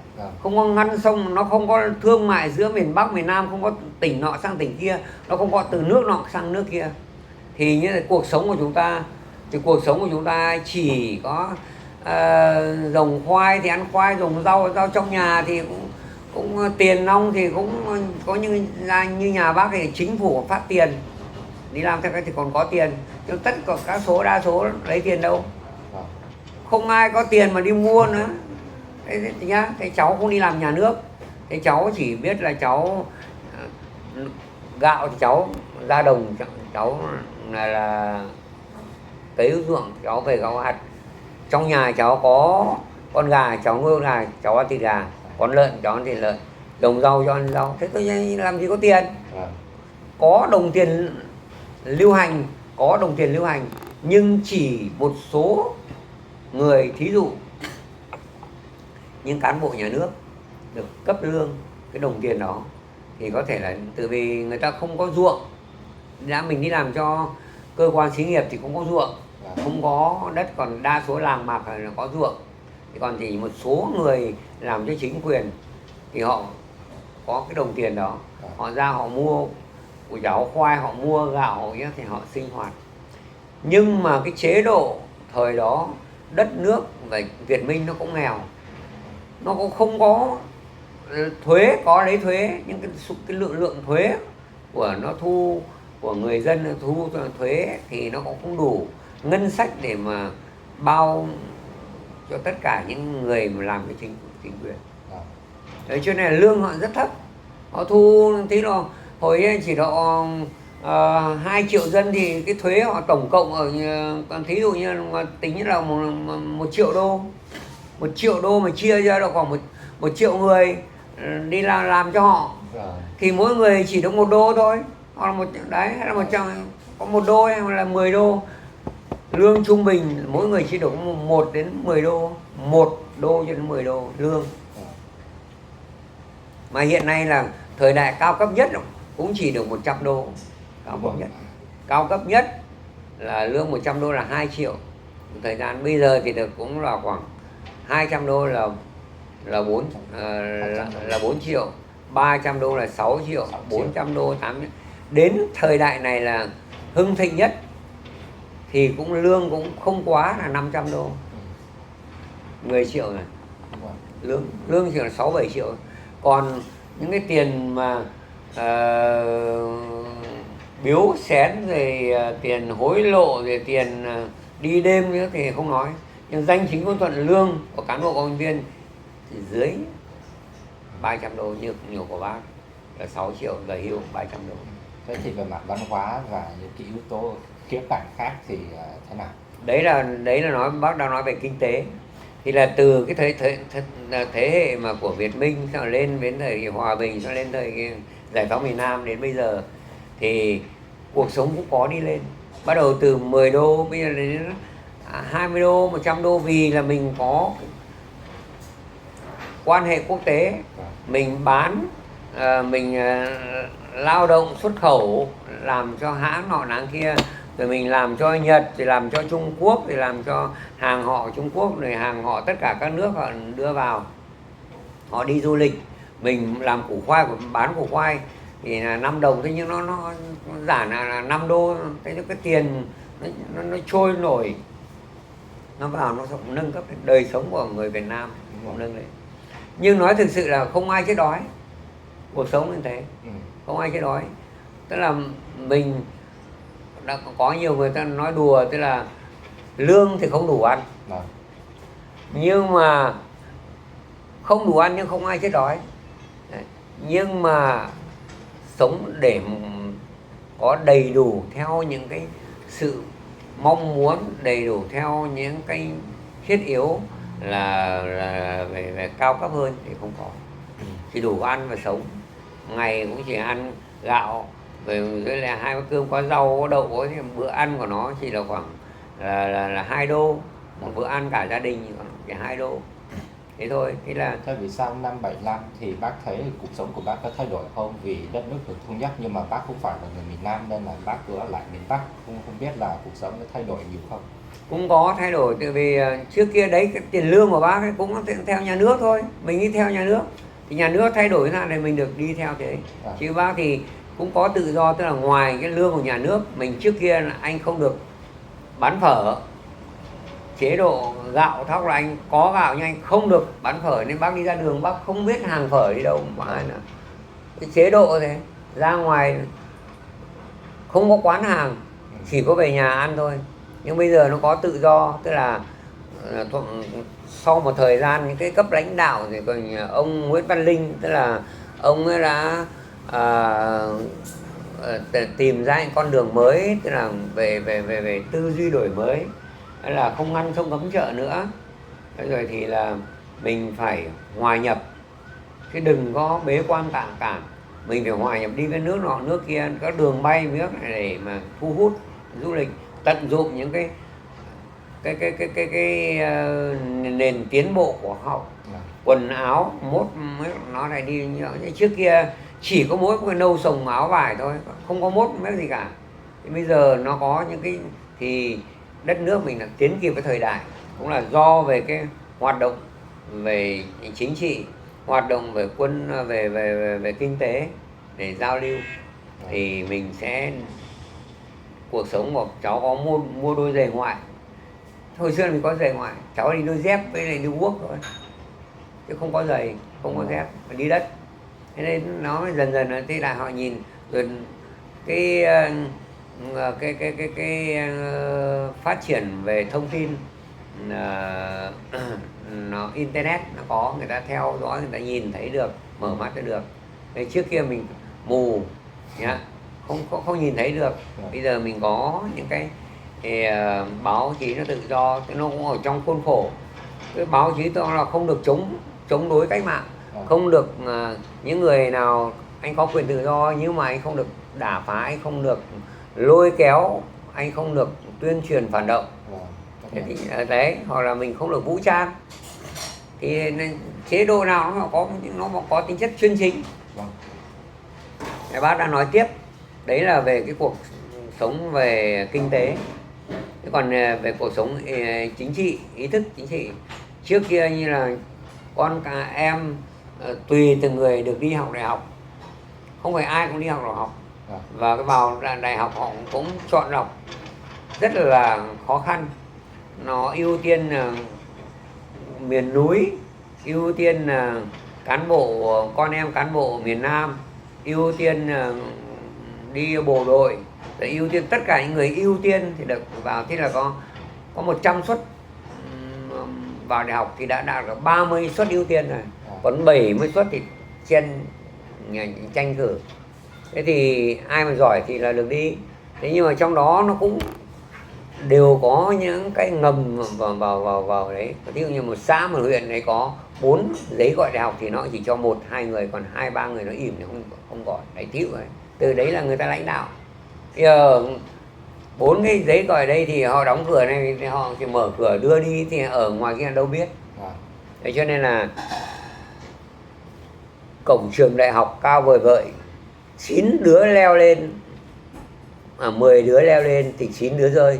không có ngăn sông, nó không có thương mại giữa miền Bắc miền Nam, không có tỉnh nọ sang tỉnh kia, nó không có từ nước nọ sang nước kia. Thì như là cuộc sống của chúng ta, thì cuộc sống của chúng ta chỉ có trồng khoai thì ăn khoai, trồng rau trong nhà thì cũng tiền nong thì cũng có như nhà bác thì chính phủ phát tiền đi làm theo cái thì còn có tiền, nhưng tất cả các đa số lấy tiền đâu, không ai có tiền mà đi mua nữa. Thế nhá, thế cháu không đi làm nhà nước, thế cháu chỉ biết là cháu gạo thì cháu ra đồng, cháu là cấy ruộng, cháu về cháu hạt. Trong nhà cháu có con gà, cháu nuôi con gà, cháu ăn thịt gà, con lợn cháu ăn thịt lợn, đồng rau cho ăn rau. Thế tôi làm gì có tiền. Có đồng tiền lưu hành, có đồng tiền lưu hành, nhưng chỉ một số người, thí dụ những cán bộ nhà nước được cấp lương cái đồng tiền đó thì có thể là từ vì người ta không có ruộng, đã mình đi làm cho cơ quan xí nghiệp thì cũng có ruộng, không có đất, còn đa số làng mạc là có ruộng. Thì còn chỉ một số người làm cho chính quyền thì họ có cái đồng tiền đó, họ ra họ mua củ cháo khoai, họ mua gạo thì họ sinh hoạt. Nhưng mà cái chế độ thời đó đất nước và Việt Minh nó cũng nghèo, nó cũng không có thuế, có lấy thuế nhưng cái lượng thuế của nó thu của người dân thu thuế thì nó cũng không đủ ngân sách để mà bao cho tất cả những người mà làm cái chính quyền. Đấy, cho nên là lương họ rất thấp, họ thu tí là hồi chỉ độ 2 triệu dân thì cái thuế họ tổng cộng ở, thí dụ như là tính là 1 triệu đô, 1 triệu đô mà chia ra được khoảng 1 triệu người đi làm cho họ, thì mỗi người chỉ được 1 đô thôi, hoặc là hay là 100, có 1 đô hay là 10 đô. Lương trung bình mỗi người chỉ được 1 đến 10 đô, 1 đô cho đến 10 đô lương. Mà hiện nay là thời đại cao cấp nhất cũng chỉ được 100 đô. Cao cấp nhất là lương 100 đô là 2 triệu. Thời gian bây giờ thì được cũng là khoảng 200 đô là 4 triệu, 300 đô là 6 triệu, 400 đô 8 triệu. Đến thời đại này là hưng thịnh nhất thì cũng lương cũng không quá là 500 đô, 10 triệu này. Lương chỉ là 6-7 triệu. Còn những cái tiền mà biếu xén, rồi tiền hối lộ, rồi tiền đi đêm nữa thì không nói. Nhưng danh chính ngôn thuận lương của cán bộ công nhân viên thì dưới 300 đô như nhiều của bác là 6 triệu, về hưu 300 đô. Thế thì về mặt văn hóa và những cái yếu tố khía cạnh khác thì thế nào? Đấy là nói, bác đang nói về kinh tế. Thì là từ cái thế hệ mà của Việt Minh sau lên đến thời hòa bình, sau lên thời giải phóng miền Nam đến bây giờ thì cuộc sống cũng có đi lên. Bắt đầu từ 10 đô bây giờ đến 20 đô, 100 đô, vì là mình có quan hệ quốc tế, mình bán, mình lao động xuất khẩu, làm cho hãng nọ hãng kia, rồi mình làm cho Nhật, rồi làm cho Trung Quốc, rồi làm cho hàng họ Trung Quốc, rồi hàng họ tất cả các nước họ đưa vào, họ đi du lịch. Mình làm củ khoai, bán củ khoai thì là 5 đồng, thế nhưng nó giảm là 5 đô, thế cái tiền nó trôi nổi, nó vào nó nâng cấp đời sống của người Việt Nam cũng nâng lên. Nhưng nói thực sự là không ai chết đói, cuộc sống như thế không ai chết đói. Tức là mình đã có nhiều người ta nói đùa, tức là lương thì không đủ ăn, nhưng mà không đủ ăn nhưng không ai chết đói. Nhưng mà sống để có đầy đủ theo những cái sự mong muốn, đầy đủ theo những cái thiết yếu là về cao cấp hơn thì không có. Chỉ đủ ăn và sống, ngày cũng chỉ ăn gạo với là 2 bát cơm, có rau có đậu, thì bữa ăn của nó chỉ là khoảng là 2 đô, một bữa ăn cả gia đình chỉ 2 đô. thế thôi. Thế là Thế vì sau năm 75 thì bác thấy cuộc sống của bác có thay đổi không? Vì đất nước được thống nhất nhưng mà bác không phải là người miền Nam nên là bác cứ ở lại miền Bắc, không biết là cuộc sống nó thay đổi nhiều không? cũng có thay đổi, từ vì trước kia đấy cái tiền lương của bác ấy cũng theo nhà nước thôi, mình đi theo nhà nước thì nhà nước thay đổi ra thì mình được đi theo thế. Chứ bác thì cũng có tự do, tức là ngoài cái lương của nhà nước mình, trước kia là anh không được bán phở, chế độ gạo thóc là anh có gạo nhưng anh không được bán phở, nên bác đi ra đường bác không biết hàng phở đi đâu mà ai nữa. Cái chế độ thế, ra ngoài không có quán hàng, chỉ có về nhà ăn thôi. Nhưng bây giờ nó có tự do, tức là sau một thời gian những cái cấp lãnh đạo thì còn ông Nguyễn Văn Linh, tức là ông ấy đã tìm ra những con đường mới, tức là về tư duy đổi mới, là không ngăn không cấm chợ nữa. Rồi thì là mình phải hòa nhập, chứ đừng có bế quan tạm cản. Mình phải hòa nhập, đi với nước nọ nước kia, các đường bay nước này để mà thu hút du lịch, tận dụng những cái nền tiến bộ của họ. Quần áo mốt nó lại đi như trước kia chỉ có mỗi cái nâu sồng áo vải thôi, không có mốt mấy gì cả. Thì bây giờ nó có những cái thì đất nước mình là tiến kịp với thời đại, cũng là do về cái hoạt động về chính trị, hoạt động về quân, về kinh tế để giao lưu, thì mình sẽ cuộc sống của cháu có mua đôi giày ngoại. Hồi xưa mình có giày ngoại, cháu đi đôi dép với lại đôi guốc thôi, chứ không có giày, không có dép, mà đi đất. Thế nên nó dần dần thế là họ nhìn rồi cái phát triển về thông tin, nó internet nó có, người ta theo dõi, người ta nhìn thấy được, mở mắt được. Thế trước kia mình mù nhá, không nhìn thấy được. Bây giờ mình có những cái báo chí nó tự do, nó cũng ở trong khuôn khổ. Cái báo chí tôi là không được chống đối cách mạng, không được những người nào, anh có quyền tự do nhưng mà anh không được đả phá, anh không được lôi kéo, anh không được tuyên truyền phản động. Thế thì đấy, hoặc là mình không được vũ trang. Thì chế độ nào nó có tính chất chuyên chính. Bác đang nói tiếp, đấy là về cái cuộc sống về kinh tế. Thế còn về cuộc sống chính trị, ý thức chính trị, trước kia như là con cả em tùy từng người được đi học đại học, không phải ai cũng đi học đại học. Và cái vào đại học họ cũng chọn lọc rất là khó khăn. Nó ưu tiên miền núi, ưu tiên cán bộ, con em cán bộ miền Nam, ưu tiên đi bộ đội, để ưu tiên tất cả những người ưu tiên thì được vào. Thế là có 100 suất vào đại học thì đã đạt được 30 suất ưu tiên rồi, còn 70 suất thì tranh cử. Thế thì ai mà giỏi thì là được đi. Thế nhưng mà trong đó nó cũng đều có những cái ngầm vào đấy. Ví dụ như một xã, một huyện đấy có 4 giấy gọi đại học thì nó chỉ cho 1-2 người, còn 2-3 người nó im thì không gọi, đấy thiếu rồi. Từ đấy là người ta lãnh đạo. Bây giờ 4 cái giấy gọi đây thì họ đóng cửa này thì họ chỉ mở cửa đưa đi, thì ở ngoài kia đâu biết. Thế cho nên là cổng trường đại học cao vời vợi, 9 đứa leo lên, 10 đứa leo lên thì 9 đứa rơi.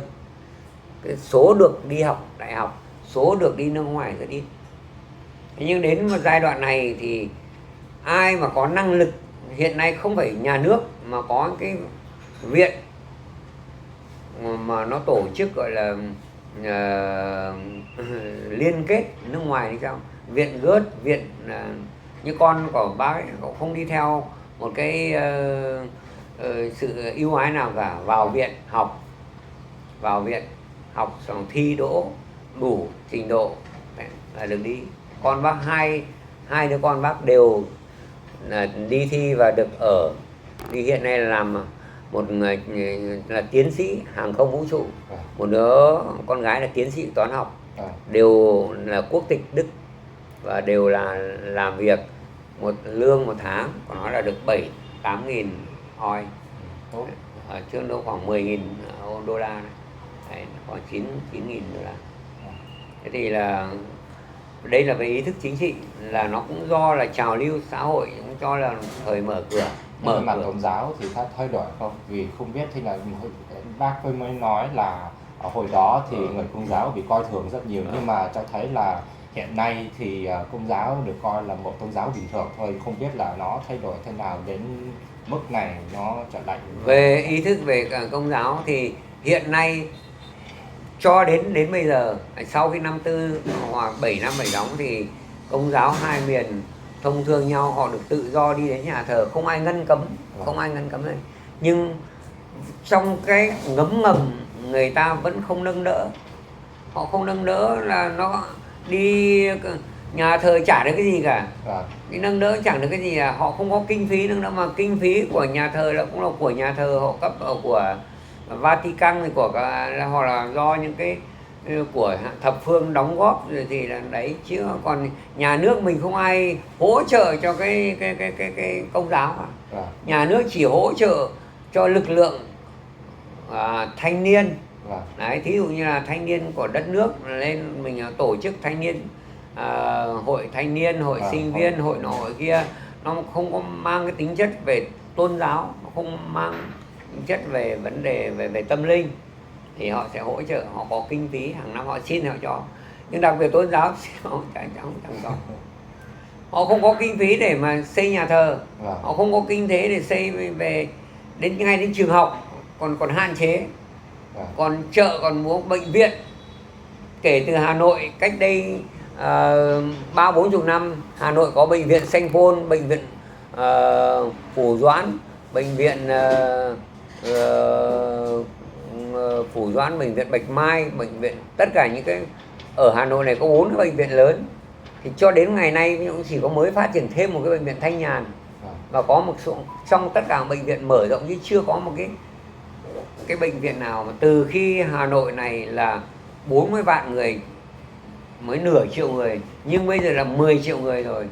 Cái số được đi học đại học, số được đi nước ngoài rất ít. Thế nhưng đến một giai đoạn này thì ai mà có năng lực, hiện nay không phải nhà nước mà có cái viện mà nó tổ chức gọi là liên kết nước ngoài thì sao, viện gớt, viện như con của bác ấy, cậu không đi theo một cái sự ưu ái nào cả, vào viện học xong thi đỗ đủ trình độ là được đi. Con bác hai đứa con bác đều là đi thi và được ở, đi hiện nay là làm một người là tiến sĩ hàng không vũ trụ, một đứa con gái là tiến sĩ toán học, đều là quốc tịch Đức và đều là làm việc một lương một tháng của nó là được 7-8 nghìn oi, ở trước đó khoảng 10.000 đô la này. Đấy, khoảng 9.000 đô la. Thế thì là đây là về ý thức chính trị, là nó cũng do là trào lưu xã hội, cũng cho là thời mở cửa. Mở mặt tôn giáo thì ta thay đổi không? Vì không biết thì là bác mới nói là ở hồi đó thì người Công giáo bị coi thường rất nhiều, nhưng mà cho thấy là hiện nay thì Công giáo được coi là một tôn giáo bình thường thôi, không biết là nó thay đổi thế nào đến mức này nó trở lại. Về ý thức về Công giáo thì hiện nay cho đến bây giờ, sau khi năm 4 hoặc 7 năm 7 đóng thì Công giáo hai miền thông thường nhau, họ được tự do đi đến nhà thờ, không ai ngăn cấm, không ai ngăn cấm này. Nhưng trong cái ngấm ngầm người ta vẫn không nâng đỡ, họ không nâng đỡ là nó đi nhà thờ chả được cái gì cả, cái nâng đỡ chẳng được cái gì, là họ không có kinh phí nâng đỡ, mà kinh phí của nhà thờ là cũng là của nhà thờ, họ cấp ở của Vatican thì của hoặc là do những cái của thập phương đóng góp rồi thì là đấy, chứ còn nhà nước mình không ai hỗ trợ cho cái Công giáo cả. Nhà nước chỉ hỗ trợ cho lực lượng thanh niên. Đấy, thí dụ như là thanh niên của đất nước lên mình tổ chức thanh niên, hội thanh niên, hội sinh viên, hội nọ hội kia, nó không có mang cái tính chất về tôn giáo, nó không mang tính chất về vấn đề về tâm linh, thì họ sẽ hỗ trợ, họ có kinh phí hàng năm họ xin họ cho. Nhưng đặc biệt tôn giáo họ chẳng cho, họ không có kinh phí để mà xây nhà thờ, họ không có kinh tế để xây về ngay đến trường học còn hạn chế, còn chợ, còn muốn bệnh viện. Kể từ Hà Nội cách đây 30-40 năm, Hà Nội có bệnh viện Sanh Pôn, bệnh viện Phủ Doãn, bệnh viện Phủ Doãn, bệnh viện Bạch Mai, bệnh viện, tất cả những cái ở Hà Nội này có 4 cái bệnh viện lớn. Thì cho đến ngày nay cũng chỉ có mới phát triển thêm một cái bệnh viện Thanh Nhàn, và có một số trong tất cả bệnh viện mở rộng, chứ chưa có một cái bệnh viện nào. Mà từ khi Hà Nội này là 40 vạn người, mới nửa triệu người, nhưng bây giờ là 10 triệu người rồi.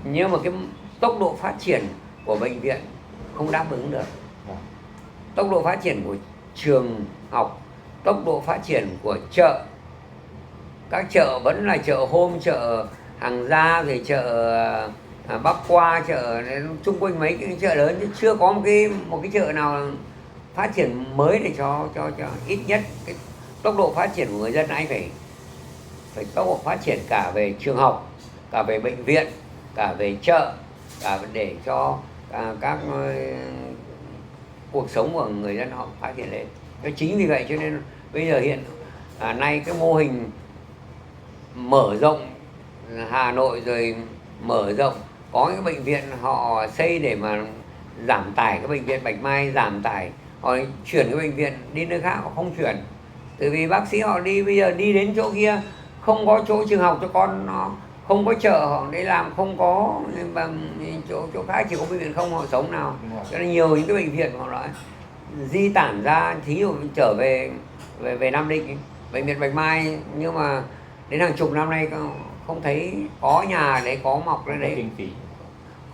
Nhưng mà cái tốc độ phát triển của bệnh viện không đáp ứng được, tốc độ phát triển của trường học, tốc độ phát triển của chợ, các chợ vẫn là chợ hôm, chợ hàng gia, rồi chợ Bắc Qua, chợ chung quanh mấy cái chợ lớn, chứ chưa có một cái chợ nào phát triển mới để cho ít nhất cái tốc độ phát triển của người dân anh phải tốc độ phát triển cả về trường học, cả về bệnh viện, cả về chợ, cả để cho các cuộc sống của người dân họ phát triển lên. Chính vì vậy cho nên bây giờ hiện nay cái mô hình mở rộng Hà Nội, rồi mở rộng có những bệnh viện họ xây để mà giảm tải cái bệnh viện Bạch Mai, giảm tải, họ chuyển cái bệnh viện đi nơi khác, họ không chuyển. Tại vì bác sĩ họ đi bây giờ đi đến chỗ kia không có chỗ trường học cho con nó, không có chợ họ để làm, không có chỗ khác, chỉ có bệnh viện không họ sống nào. Cho nên nhiều những cái bệnh viện họ nói di tản ra, thí dụ trở về Nam Định ấy, bệnh viện Bạch Mai, nhưng mà đến hàng chục năm nay không thấy có nhà đấy, có mọc lên đấy.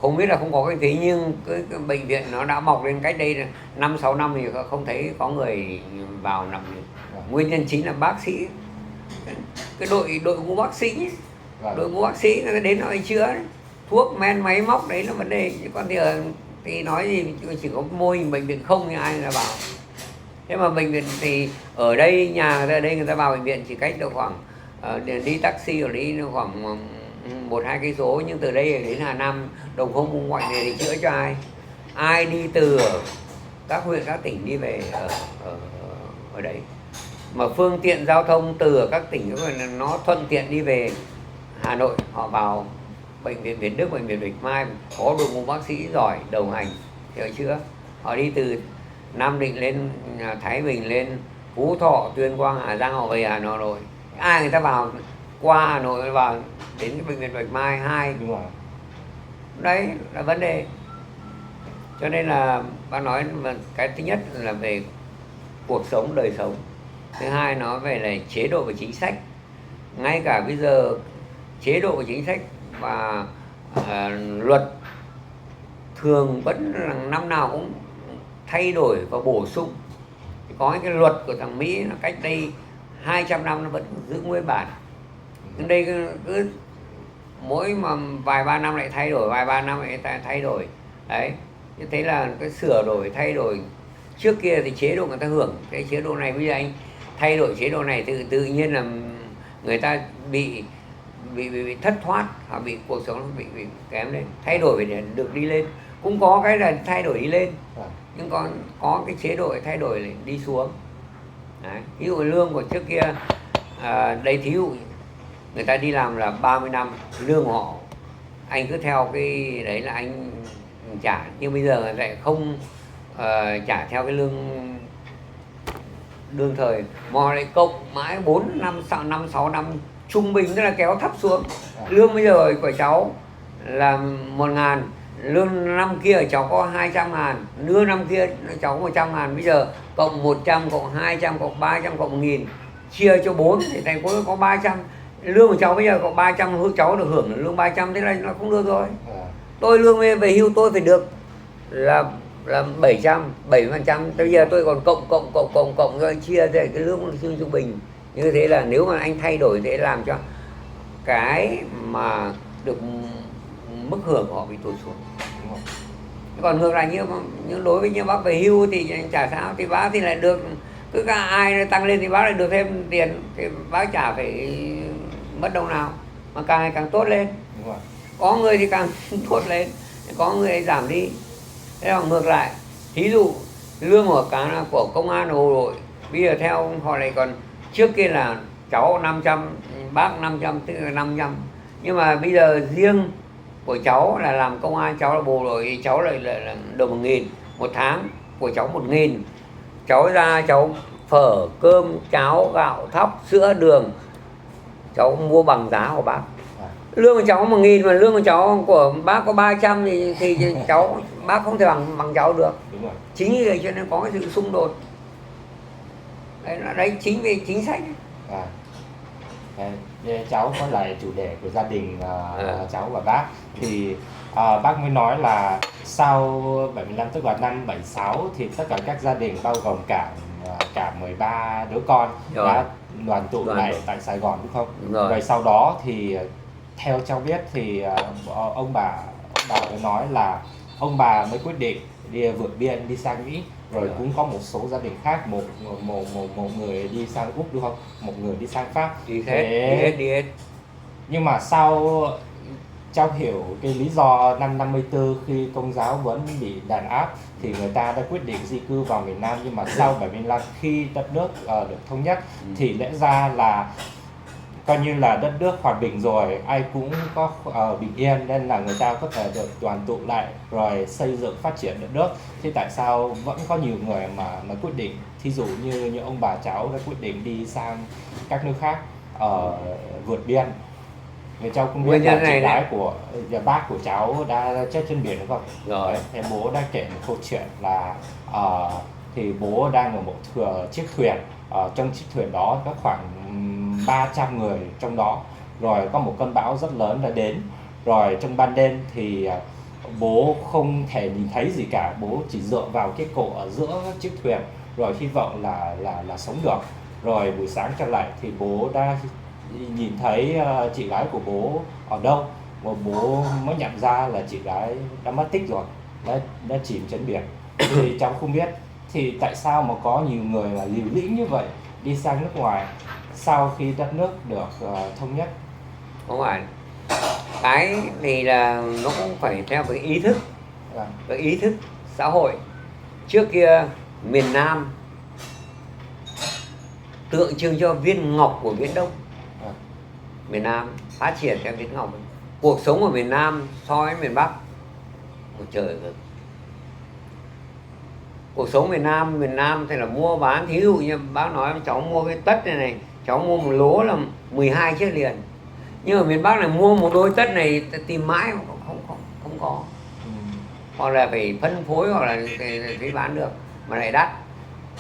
Không biết là không có kinh phí, nhưng cái bệnh viện nó đã mọc lên cách đây 5-6 năm thì không thấy có người vào nằm. Nguyên nhân chính là bác sĩ, cái đội ngũ bác sĩ ấy. Đội ngũ bác sĩ người ta đến nói chữa đấy. Thuốc men máy móc đấy là vấn đề, chứ còn thì nói gì chỉ có mô hình bệnh viện không thì ai là bảo. Thế mà bệnh viện thì ở đây, nhà người ta ở đây, người ta vào bệnh viện chỉ cách được khoảng đi taxi or đi khoảng 1-2 cây số, nhưng từ đây đến Hà Nam, Đồng Không, Vùng Ngoại này thì chữa cho ai đi từ các huyện các tỉnh đi về ở đấy. Mà phương tiện giao thông từ các tỉnh nó thuận tiện đi về Hà Nội, họ vào bệnh viện Việt Đức, bệnh viện Bạch Mai có đội ngũ bác sĩ giỏi đầu hành chữa chữa. Họ đi từ Nam Định lên Thái Bình, lên Phú Thọ, Tuyên Quang, Hà Giang, họ về Hà Nội. Ai người ta vào qua Hà Nội vào đến cái bệnh viện Bạch Mai 2. Đấy là vấn đề. Cho nên là bác nói cái thứ nhất là về cuộc sống, đời sống. Thứ hai nói về là chế độ và chính sách. Ngay cả bây giờ chế độ và chính sách và luật thường vẫn là năm nào cũng thay đổi và bổ sung. Có cái luật của thằng Mỹ là cách đây 200 năm nó vẫn giữ nguyên bản. Nhưng đây cứ mỗi mà vài ba năm lại thay đổi, vài ba năm lại thay đổi đấy. Như thế là cái sửa đổi thay đổi. Trước kia thì chế độ người ta hưởng cái chế độ này, bây giờ anh thay đổi chế độ này thì tự nhiên là người ta bị thất thoát, hoặc bị cuộc sống bị kém lên. Thay đổi để được đi lên, cũng có cái là thay đổi đi lên, nhưng còn có cái chế độ thay đổi để đi xuống đấy. Ví dụ lương của trước kia đây, thí dụ người ta đi làm là 30 năm, lương của họ anh cứ theo cái đấy là anh trả, nhưng bây giờ lại không trả theo cái lương thời, mà lại cộng mãi 4 năm 6 năm trung bình, tức là kéo thấp xuống. Lương bây giờ của cháu là 1.000, lương năm kia cháu có 200.000, lương năm kia cháu có 100.000, bây giờ cộng 100 cộng 200 cộng 300 cộng 1.000 chia cho 4 thì thành có 300. Lương của cháu bây giờ có 300, cháu được hưởng lương 300, thế là nó không được rồi. Tôi lương về hưu tôi phải được là 700, 70%. Bây giờ tôi còn cộng rồi chia ra cái lương trung bình. Như thế là nếu mà anh thay đổi thế làm cho cái mà được mức hưởng họ bị tụt xuống. Còn ngược lại như đối với như bác về hưu thì chả sao, thì bác thì lại được, cứ cả ai tăng lên thì bác lại được thêm tiền, thì bác chả phải mất đồng nào, mà càng ngày càng tốt lên. Có người thì càng tốt lên, có người thì giảm đi. Thế còn ngược lại, thí dụ lương của công an Bộ Đội bây giờ theo họ lại còn, trước kia là cháu 500, bác 500, tức là 500, nhưng mà bây giờ riêng của cháu là làm công an, cháu là Bộ Đội thì cháu lại là được 1.000 một tháng, của cháu 1.000. Cháu ra cháu phở, cơm, cháo, gạo, thóc, sữa, đường cháu mua bằng giá của bác. Lương của cháu 1.000 mà lương của cháu của bác có 300 thì cháu bác không thể bằng cháu được. Đúng rồi. Chính vì vậy cho nên có cái sự xung đột. Đấy chính vì chính sách. Cháu có lại chủ đề của gia đình cháu và bác thì bác mới nói là sau 75, tức là năm 76 thì tất cả các gia đình bao gồm cả 13 đứa con đã đoàn tụ lại tại Sài Gòn, đúng không? Đúng rồi. Rồi sau đó thì theo cháu biết thì ông bà mới nói là ông bà mới quyết định đi vượt biên đi sang Mỹ, rồi cũng có một số gia đình khác, một người đi sang Úc, đúng không? Một người đi sang Pháp. Đi hết. Nhưng mà sau cháu hiểu cái lý do năm 54 khi Công giáo vẫn bị đàn áp thì người ta đã quyết định di cư vào miền Nam, nhưng mà sau 75 khi đất nước được thống nhất thì lẽ ra là coi như là đất nước hòa bình rồi, ai cũng có bình yên, nên là người ta có thể được đoàn tụ lại rồi xây dựng phát triển đất nước. Thế tại sao vẫn có nhiều người mà quyết định, thí dụ như ông bà cháu đã quyết định đi sang các nước khác vượt biên? Người cháu cũng biết là chị gái của bác của cháu đã chết trên biển, đúng không? Rồi. Thế bố đã kể một câu chuyện là thì bố đang ở một chiếc thuyền, trong chiếc thuyền đó có khoảng 300 người trong đó, rồi có một cơn bão rất lớn đã đến, rồi trong ban đêm thì bố không thể nhìn thấy gì cả, bố chỉ dựa vào cái cổ ở giữa chiếc thuyền rồi hy vọng là sống được. Rồi buổi sáng trở lại thì bố đã nhìn thấy chị gái của bố ở đâu, và bố mới nhận ra là chị gái đã mất tích rồi, đã chìm trên biển. Thì cháu không biết thì tại sao mà có nhiều người là liều lĩnh như vậy đi sang nước ngoài sau khi đất nước được thống nhất? Không phải, cái thì là nó cũng phải theo cái ý thức, cái ý thức xã hội. Trước kia miền Nam tượng trưng cho viên ngọc của Viễn Đông. Miền Nam phát triển theo viên ngọc. Cuộc sống ở miền Nam so với miền Bắc một trời vực. Cuộc sống miền Nam thì là mua bán, thí dụ như bác nói cháu mua cái tất này, cháu mua một lố là 12 chiếc liền. Nhưng ở miền Bắc này mua một đôi tất này tìm mãi không có. Hoặc là phải phân phối, hoặc là phải bán được mà lại đắt.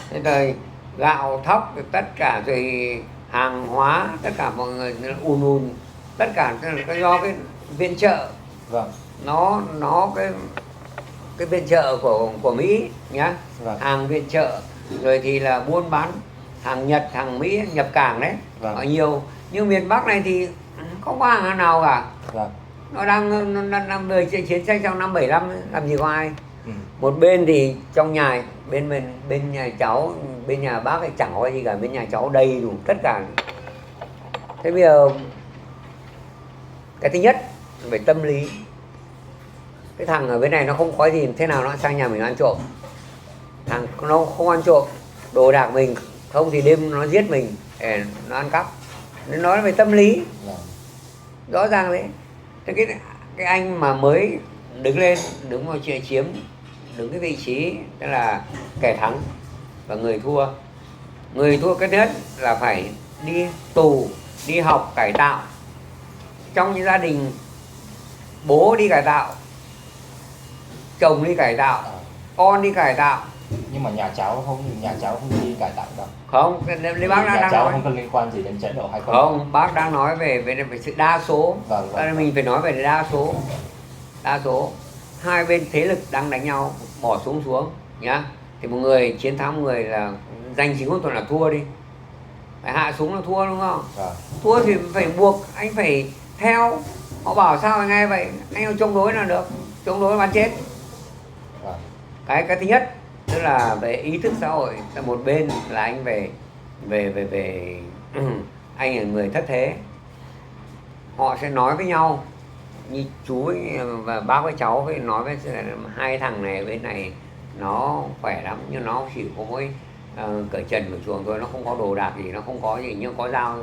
Thế rồi gạo, thóc, tất cả rồi hàng hóa, tất cả mọi người ùn, tất cả do cái viện trợ. Vâng. Nó cái viện trợ của Mỹ nhá. Vâng. Hàng viện trợ rồi thì là buôn bán hàng Nhật, hàng Mỹ nhập cảng đấy. Vâng. Ở nhiều. Nhưng miền Bắc này thì không có hàng nào cả. Vâng. Nó đang về chiến tranh trong năm 75 làm gì có ai. Một bên thì trong nhà, bên nhà cháu, bên nhà bác thì chẳng có gì cả, bên nhà cháu đầy đủ tất cả. Thế bây giờ cái thứ nhất về tâm lý, cái thằng ở bên này nó không có gì, thế nào nó sang nhà mình ăn trộm. Thằng nó không ăn trộm đồ đạc mình, không thì đêm nó giết mình để nó ăn cắp. Nên nói về tâm lý rõ ràng đấy. Thế cái anh mà mới đứng vào chiếm đứng cái vị trí, tức là kẻ thắng và người thua. Người thua cái nhất là phải đi tù, đi học cải tạo. Trong những gia đình bố đi cải tạo, chồng đi cải tạo, con đi cải tạo. Nhưng mà nhà cháu không đi cải tạo đâu. Không, bác đang cháu nói không có liên quan gì đến chế độ hay không. Bác đang nói về sự đa số. Vâng. Mình phải nói về đa số. Hai bên thế lực đang đánh nhau, bỏ súng xuống nhá. Thì một người chiến thắng, một người là giành chính của là thua đi. Phải hạ súng là thua, đúng không? Vâng. Thua thì phải buộc anh phải theo. Họ bảo sao anh nghe vậy, anh chống đối là được, chống đối bắn chết. Vâng. Cái thứ nhất tức là về ý thức xã hội, là một bên là anh về anh là người thất thế. Họ sẽ nói với nhau, như chú ấy và bác với cháu với nói với hai thằng này bên này nó khỏe lắm, nhưng nó chỉ có mỗi cởi trần của chuồng thôi, nó không có đồ đạc gì, nó không có gì, nhưng có dao,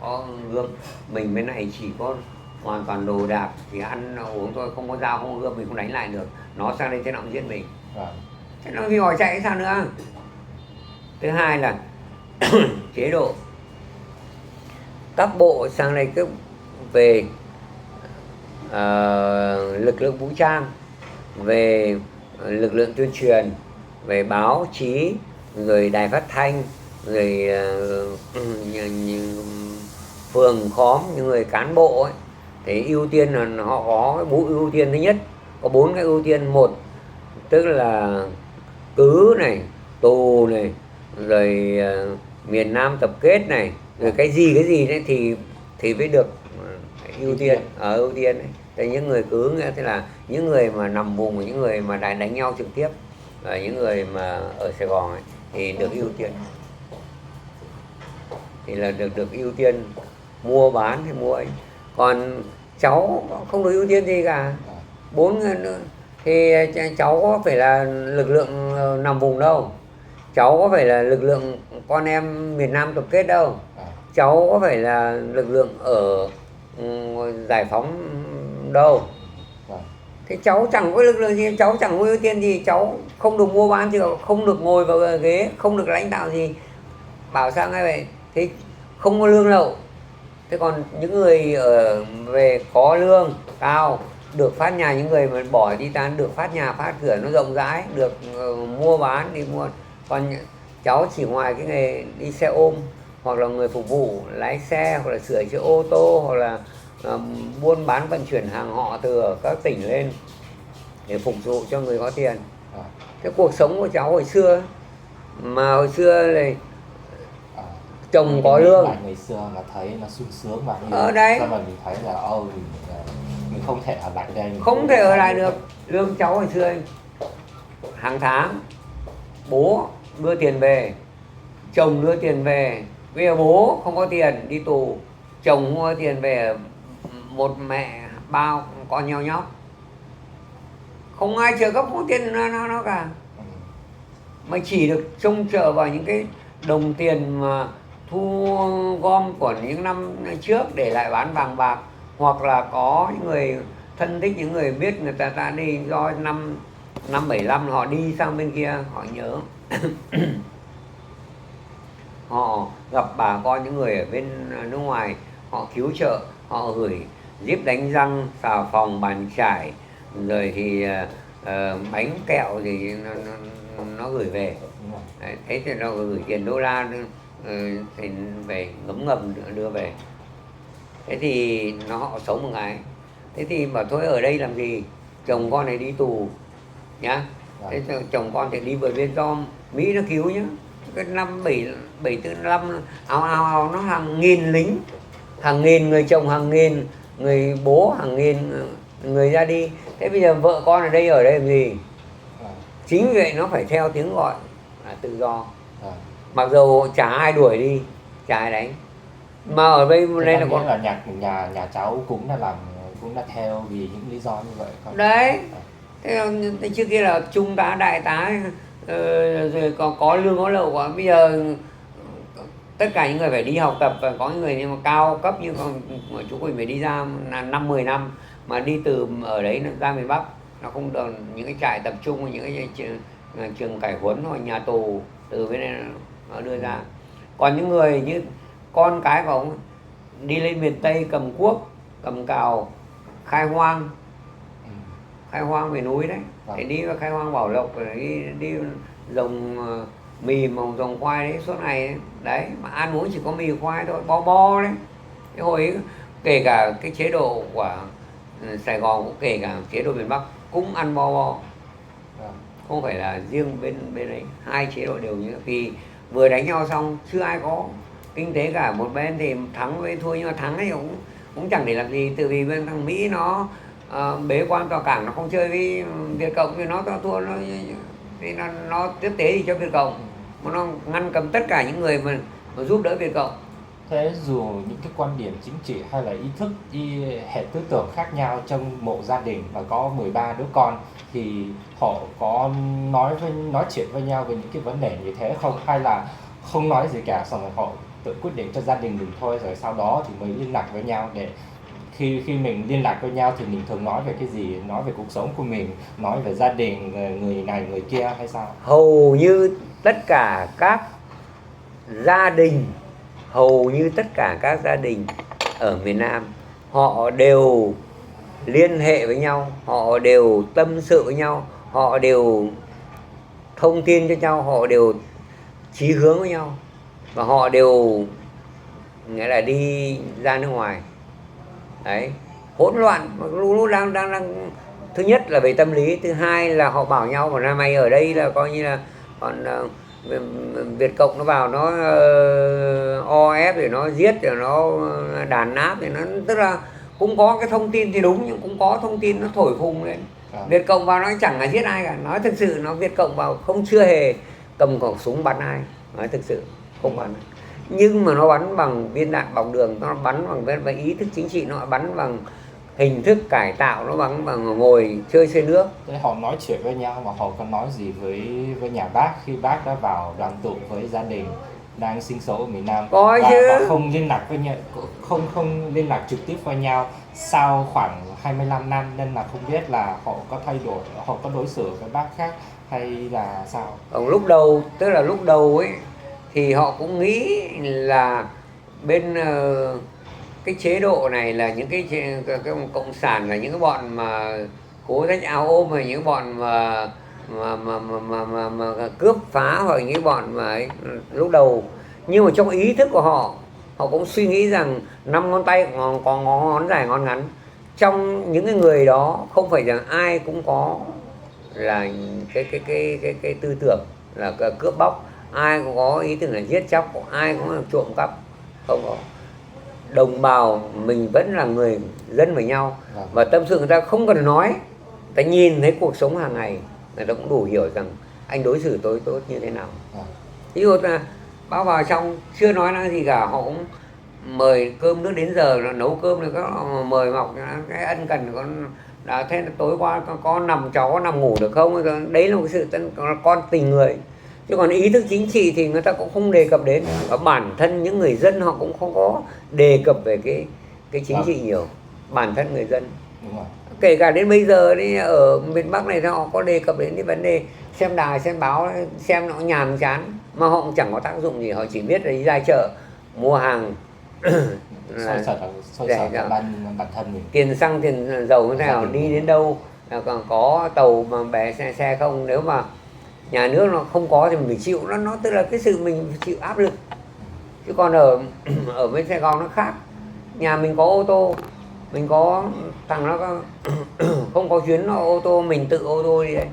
có gươm. Mình bên này chỉ có hoàn toàn đồ đạc, thì ăn uống thôi, không có dao, không có gươm, mình không đánh lại được. Nó sang đây thế nào cũng giết mình. Thế nó vì họ chạy sao nữa. Thứ hai là chế độ. Các bộ sang đây cứ về lực lượng vũ trang, về lực lượng tuyên truyền, về báo chí, rồi đài phát thanh, rồi phường khóm, những người cán bộ ấy, thì ưu tiên là họ có cái mũ ưu tiên. Thứ nhất có 4 cái ưu tiên. Một tức là cứ này, tù này, rồi miền Nam tập kết này, rồi cái gì đấy thì mới được ưu tiên. Ưu tiên ấy. Thì những người cứ nghĩa thế là những người mà nằm vùng, những người mà đánh nhau trực tiếp, những người mà ở Sài Gòn ấy, thì được ưu tiên, thì là được ưu tiên mua bán hay mua ấy. Còn cháu không được ưu tiên gì cả. 4 người nữa thì cháu có phải là lực lượng nằm vùng đâu, cháu có phải là lực lượng con em miền Nam tập kết đâu, cháu có phải là lực lượng ở giải phóng đâu. Thế cháu chẳng có lực lượng gì, cháu chẳng có ưu tiên gì, cháu không được mua bán chứ, không được ngồi vào ghế, không được lãnh đạo gì. Bảo sao ngay vậy? Thế không có lương lậu. Thế còn những người về có lương cao, được phát nhà, những người mà bỏ đi tán được phát nhà, phát cửa nó rộng rãi, được mua bán đi mua. Còn cháu chỉ ngoài cái nghề đi xe ôm, hoặc là người phục vụ lái xe, hoặc là sửa chữa ô tô, hoặc là buôn bán vận chuyển hàng họ từ các tỉnh lên để phục vụ cho người có tiền. Cái cuộc sống của cháu hồi xưa, mà hồi xưa này chồng có lương. Ngày xưa mà thấy nó sung sướng mà như ở đấy, sao mà mình thấy là mình không thể ở lại đây, không thể ở lại được. Lương cháu hồi xưa hàng tháng bố đưa tiền về, chồng đưa tiền về. Bây giờ bố không có tiền đi tù, chồng không có tiền về, một mẹ bao con nhau nhóc, không ai trợ cấp, không có tiền nó cả, mà chỉ được trông chờ vào những cái đồng tiền mà thu gom của những năm trước để lại bán vàng bạc, hoặc là có những người thân thích, những người biết người ta đi do năm 75 họ đi sang bên kia, họ nhớ họ gặp bà con, những người ở bên nước ngoài, họ cứu trợ, họ gửi díp đánh răng, xà phòng, bàn chải, rồi thì bánh kẹo thì nó gửi về. Đấy, thế thì nó gửi tiền đô la thì về ngấm đưa về. Thế thì họ sống một ngày. Thế thì bảo thôi ở đây làm gì, chồng con này đi tù nhá. Thế chồng con thì đi bờ biên do Mỹ nó cứu nhá. Cái năm 745 ào nó hàng nghìn lính, hàng nghìn người chồng, hàng nghìn người bố hàng nghìn người ra đi. Thế bây giờ vợ con ở đây làm gì? Chính vì vậy nó phải theo tiếng gọi là tự do. Mặc dù chả ai đuổi đi, chả ai đánh. Mà ở đây là có là nhà cháu cũng đã theo vì những lý do như vậy không? Đấy. Thế trước kia là trung tá, đại tá, rồi có lương có lậu quá. Bây giờ tất cả những người phải đi học tập, và có những người nhưng mà cao cấp như chú mình phải đi ra 5-10 năm mà đi từ ở đấy ra miền Bắc, nó không được những cái trại tập trung, những cái trường cải huấn hoặc nhà tù từ bên này nó đưa ra. Còn những người như con cái của ông đi lên miền Tây cầm cuốc, cầm cào, khai hoang về núi đấy, để đi vào khai hoang Bảo Lộc, rồi đi trồng mì màu trồng khoai đấy suốt ngày đấy, mà ăn uống chỉ có mì khoai thôi, bo đấy. Cái hồi ấy, kể cả cái chế độ của Sài Gòn cũng kể cả chế độ miền Bắc cũng ăn bo, không phải là riêng bên đấy, hai chế độ đều như vì vừa đánh nhau xong chưa ai có kinh tế cả, một bên thì thắng với thua, nhưng mà thắng ấy cũng chẳng để làm gì, từ vì bên thằng Mỹ nó bế quan tòa cảng, nó không chơi với Việt Cộng thì nó thua, nó tiếp tế gì cho Việt Cộng, mà nó ngăn cấm tất cả những người mà giúp đỡ Việt Cộng. Thế dù những cái quan điểm chính trị hay là ý thức, hệ tư tưởng khác nhau trong một gia đình và có 13 đứa con, thì họ có nói chuyện với nhau về những cái vấn đề như thế không, hay là không nói gì cả, xong rồi họ tự quyết định cho gia đình mình thôi, rồi sau đó thì mới liên lạc với nhau, để khi mình liên lạc với nhau thì mình thường nói về cái gì, nói về cuộc sống của mình, nói về gia đình, người này người kia hay sao? Hầu như tất cả các gia đình ở miền Nam họ đều liên hệ với nhau, họ đều tâm sự với nhau, họ đều thông tin cho nhau, họ đều chí hướng với nhau, và họ đều nghĩa là đi ra nước ngoài đấy, hỗn loạn lúc đang thứ nhất là về tâm lý, thứ hai là họ bảo nhau mà mày ở đây là coi như là còn Việt Cộng nó vào nó o ép rồi nó giết rồi nó đàn áp, rồi nó tức là cũng có cái thông tin thì đúng, nhưng cũng có thông tin nó thổi phồng lên. Việt Cộng vào nó chẳng là giết ai cả, nói thực sự nó Việt Cộng vào không chưa hề cầm khẩu súng bắn ai, nói thực sự không bắn, nhưng mà nó bắn bằng viên đạn bọc đường, nó bắn bằng ý thức chính trị, nó bắn bằng hình thức cải tạo, nó bắn bằng ngồi chơi xe nước. Thế họ nói chuyện với nhau mà họ có nói gì với nhà bác khi bác đã vào đoàn tụ với gia đình đang sinh sống ở miền Nam, và không liên lạc với nhau, không liên lạc trực tiếp với nhau sau khoảng 25 năm, nên là không biết là họ có thay đổi, họ có đối xử với bác khác hay là sao? Lúc đầu, tức là lúc đầu ấy thì họ cũng nghĩ là bên cái chế độ này là những cái cộng sản, là những cái bọn mà cố rách áo ôm, hay những bọn mà cướp phá, hoặc những cái bọn mà ấy, lúc đầu. Nhưng mà trong ý thức của họ cũng suy nghĩ rằng 5 ngón tay có ngón dài ngón ngắn. Trong những cái người đó không phải rằng ai cũng có là cái tư tưởng là cướp bóc, ai cũng có ý tưởng là giết chóc, ai cũng là trộm cắp, không có. Đồng bào mình vẫn là người dân với nhau, và tâm sự người ta không cần nói, ta nhìn thấy cuộc sống hàng ngày, người ta cũng đủ hiểu rằng anh đối xử tôi tốt như thế nào. Ví dụ là bao vào trong chưa nói năng gì cả, họ cũng mời cơm nước đến giờ là nấu cơm rồi có mời mọc cái ân cần, con đã thế tối qua có cháu có nằm ngủ được không, đấy là một sự con tình người. Chứ còn ý thức chính trị thì người ta cũng không đề cập đến, và bản thân những người dân họ cũng không có đề cập về cái chính trị nhiều, bản thân người dân. Đúng rồi. Kể cả đến bây giờ đi ở miền Bắc này thì họ có đề cập đến cái vấn đề xem đài xem báo, xem nó nhàm chán, mà họ cũng chẳng có tác dụng gì, họ chỉ biết là đi ra chợ mua hàng xoay sở bản thân mình, tiền xăng tiền dầu thế nào, đi đến đâu là còn có tàu mà bè xe không. Nếu mà nhà nước nó không có thì mình phải chịu, nó tức là cái sự mình chịu áp lực. Chứ còn ở bên Sài Gòn nó khác, nhà mình có ô tô, mình có thằng nó có không có chuyến nó ô tô, mình tự ô tô đi đây,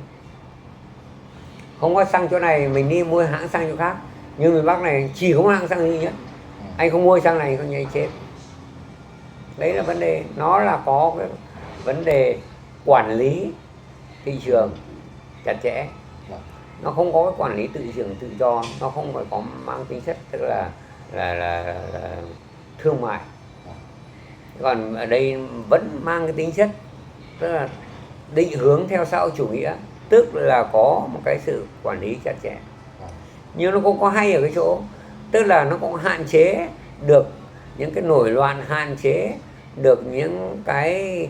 không có xăng chỗ này mình đi mua hãng xăng chỗ khác. Nhưng miền Bắc này chỉ có hãng xăng duy nhất, anh không mua xăng này không nhảy chết. Đấy là vấn đề, nó là có cái vấn đề quản lý thị trường chặt chẽ. Nó không có cái quản lý thị trường tự do, nó không phải có mang tính chất tức là thương mại. Còn ở đây vẫn mang cái tính chất tức là định hướng theo xã hội chủ nghĩa, tức là có một cái sự quản lý chặt chẽ. Nhưng nó cũng có hay ở cái chỗ tức là nó cũng hạn chế được những cái nổi loạn, hạn chế được những cái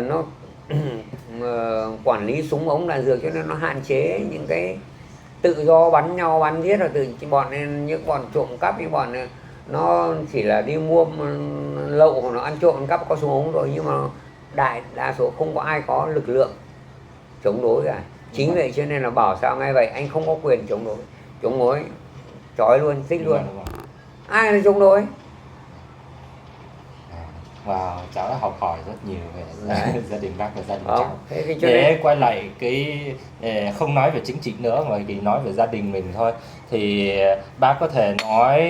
nó quản lý súng ống đạn dược, cho nên nó hạn chế những cái tự do bắn nhau bắn giết, rồi từ những bọn trộm cắp, những bọn nó chỉ là đi mua lậu hoặc nó ăn trộm cắp có súng ống rồi, nhưng mà đại đa số không có ai có lực lượng chống đối cả. Chính vậy cho nên là bảo sao ngay vậy, anh không có quyền chống đối trói luôn, xích luôn. Ai là chống đối? Và cháu đã học hỏi rất nhiều về gia đình bác và gia đình cháu. Để quay lại cái không nói về chính trị nữa mà chỉ nói về gia đình mình thôi, thì bác có thể nói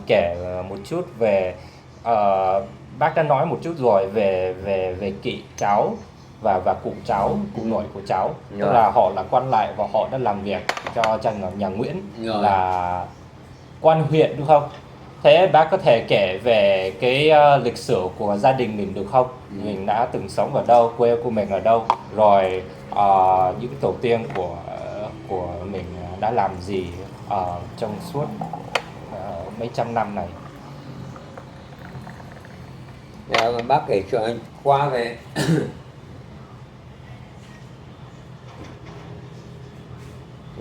kể một chút về bác đã nói một chút rồi về chị cháu và cụ cháu, cụ nội của cháu, tức là họ là quan lại và họ đã làm việc cho nhà Nguyễn là quan huyện, đúng không? Thế bác có thể kể về cái lịch sử của gia đình mình được không? Mình đã từng sống ở đâu, quê của mình ở đâu, rồi những cái tổ tiên của mình đã làm gì trong suốt mấy trăm năm này. Bác kể cho anh qua về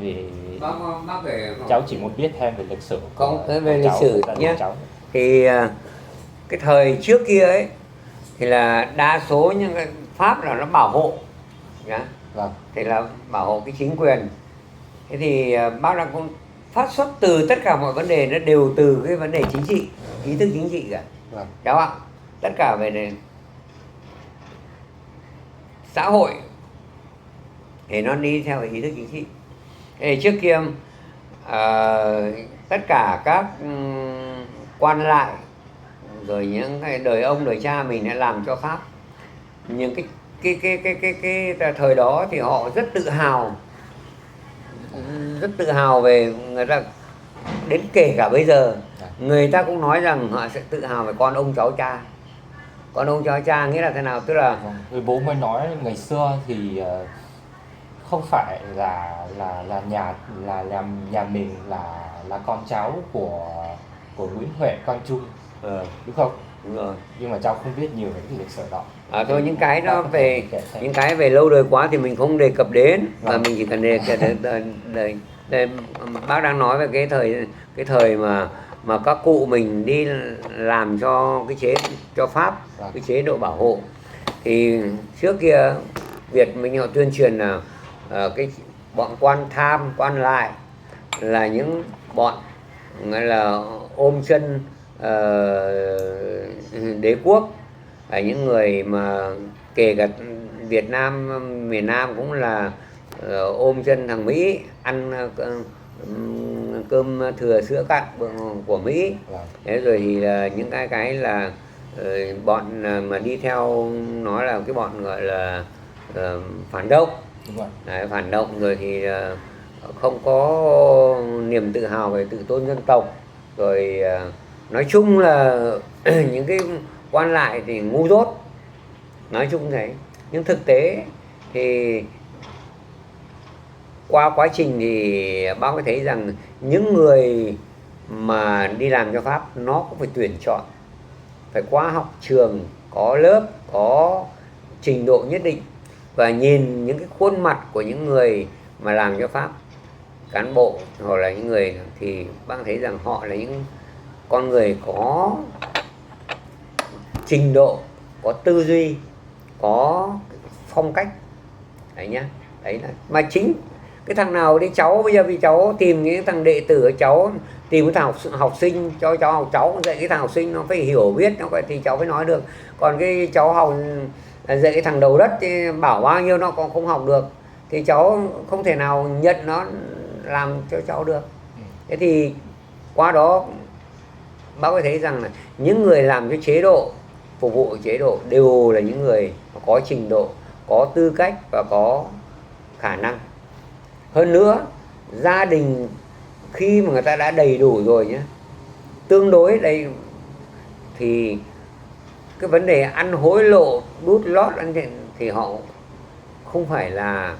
vì bác kể cháu chỉ muốn biết thêm về lịch sử không về lịch sử nhé. Thì cái thời trước kia ấy thì là đa số những cái pháp là nó bảo hộ nhá. Vâng. Thì là bảo hộ cái chính quyền. Thế thì bác đang cũng phát xuất từ tất cả mọi vấn đề nó đều từ cái vấn đề chính trị, ý thức chính trị cả. Vâng. Đúng không ạ? Tất cả về này, xã hội thì nó đi theo ý thức chính trị. Thế trước kia tất cả các quan lại rồi những cái đời ông đời cha mình đã làm cho Pháp, những cái thời đó thì họ rất tự hào về người ta, đến kể cả bây giờ người ta cũng nói rằng họ sẽ tự hào về con ông cháu cha. Con ông cháu cha nghĩa là thế nào? Tức là người bố mới nói ngày xưa thì không phải là nhà mình là con cháu của Nguyễn Huệ Quang Trung, đúng không? Đúng rồi. Nhưng mà cháu không biết nhiều về cái lịch sử đó. Thôi những cái nó về những cái về lâu đời quá thì mình không đề cập đến, và mình chỉ cần đề cập đến đây bác đang nói về cái thời mà các cụ mình đi làm cho cho Pháp cái chế độ bảo hộ. Thì trước kia Việt mình họ tuyên truyền là cái bọn quan tham, quan lại là những bọn gọi là ôm chân đế quốc, là những người mà kể cả Việt Nam, miền Nam cũng là ôm chân thằng Mỹ, ăn cơm thừa sữa cạn của Mỹ. Thế rồi thì những cái là bọn mà đi theo nó là cái bọn gọi là phản động. Đấy, phản động rồi thì không có niềm tự hào về tự tôn dân tộc, rồi nói chung là những cái quan lại thì ngu dốt, nói chung thế. Nhưng thực tế thì qua quá trình thì bác có thấy rằng những người mà đi làm cho Pháp nó cũng phải tuyển chọn, phải qua học trường, có lớp, có trình độ nhất định, và nhìn những cái khuôn mặt của những người mà làm cho Pháp, cán bộ hoặc là những người, thì bác thấy rằng họ là những con người có trình độ, có tư duy, có phong cách. Đấy nhá. Đấy là mà chính cái thằng nào đi, cháu bây giờ vì cháu tìm cái thằng đệ tử của cháu, tìm cái thằng học sinh cho cháu học, cháu dạy cái thằng học sinh nó phải hiểu biết, nó phải, thì cháu phải nói được. Còn cái cháu học dạy cái thằng đầu đất thì bảo bao nhiêu nó còn không học được, thì cháu không thể nào nhận nó làm cho cháu được. Thế thì qua đó bác có thấy rằng là những người làm cái chế độ, phục vụ chế độ đều là những người có trình độ, có tư cách và có khả năng. Hơn nữa, gia đình khi mà người ta đã đầy đủ rồi nhé, tương đối đây, thì cái vấn đề ăn hối lộ, đút lót thì họ không phải là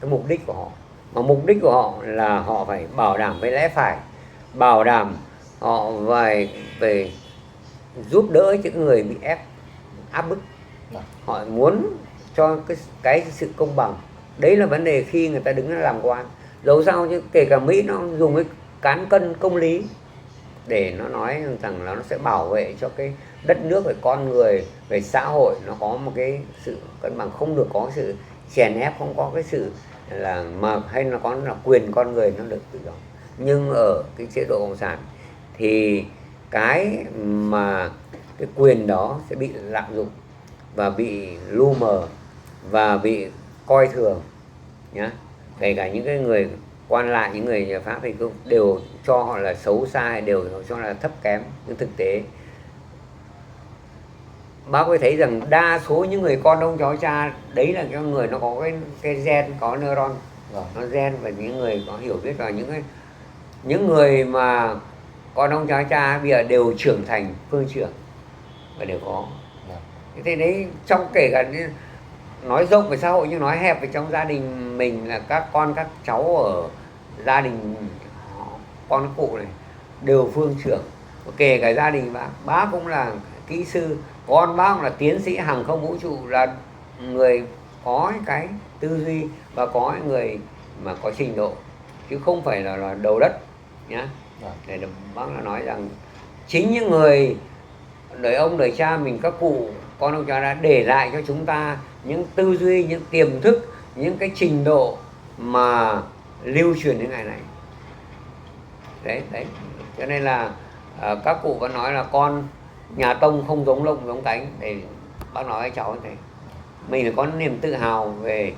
cái mục đích của họ, mà mục đích của họ là họ phải bảo đảm với lẽ phải, bảo đảm họ về giúp đỡ những người bị áp bức. Họ muốn cho cái sự công bằng. Đấy là vấn đề khi người ta đứng ra làm quan. Dẫu sao chứ kể cả Mỹ nó dùng cái cán cân công lý để nó nói rằng là nó sẽ bảo vệ cho cái đất nước, về con người, về xã hội, nó có một cái sự cân bằng, không được có sự chèn ép, không có cái sự là mà hay nó có là quyền con người nó được tự do. Nhưng ở cái chế độ cộng sản thì cái mà cái quyền đó sẽ bị lạm dụng và bị lu mờ và bị coi thường nhá. Kể cả những cái người quan lại, những người nhà Pháp thì cũng đều cho họ là xấu xa, hay đều cho là thấp kém. Nhưng thực tế bác có thấy rằng đa số những người con ông cháu cha đấy là cái người nó có cái gen, có neuron, nó gen, và những người có hiểu biết, và những người mà con ông cháu cha bây giờ đều trưởng thành, phương trưởng và đều có. Thế đấy, trong kể cả nói rộng về xã hội nhưng nói hẹp về trong gia đình mình là các con các cháu ở gia đình con các cụ này đều phương trưởng. Kể cả gia đình bác cũng là kỹ sư, con bác cũng là tiến sĩ hàng không vũ trụ, là người có cái tư duy và có người mà có trình độ, chứ không phải là đầu đất nhá. Để bác là nói rằng chính những người đời ông đời cha mình, các cụ con ông cháu đã để lại cho chúng ta những tư duy, những tiềm thức, những cái trình độ mà lưu truyền đến ngày này. Đấy, cho nên là các cụ vẫn nói là con nhà Tông không giống lông giống cánh. Để bác nói với cháu như thế, mình phải có niềm tự hào về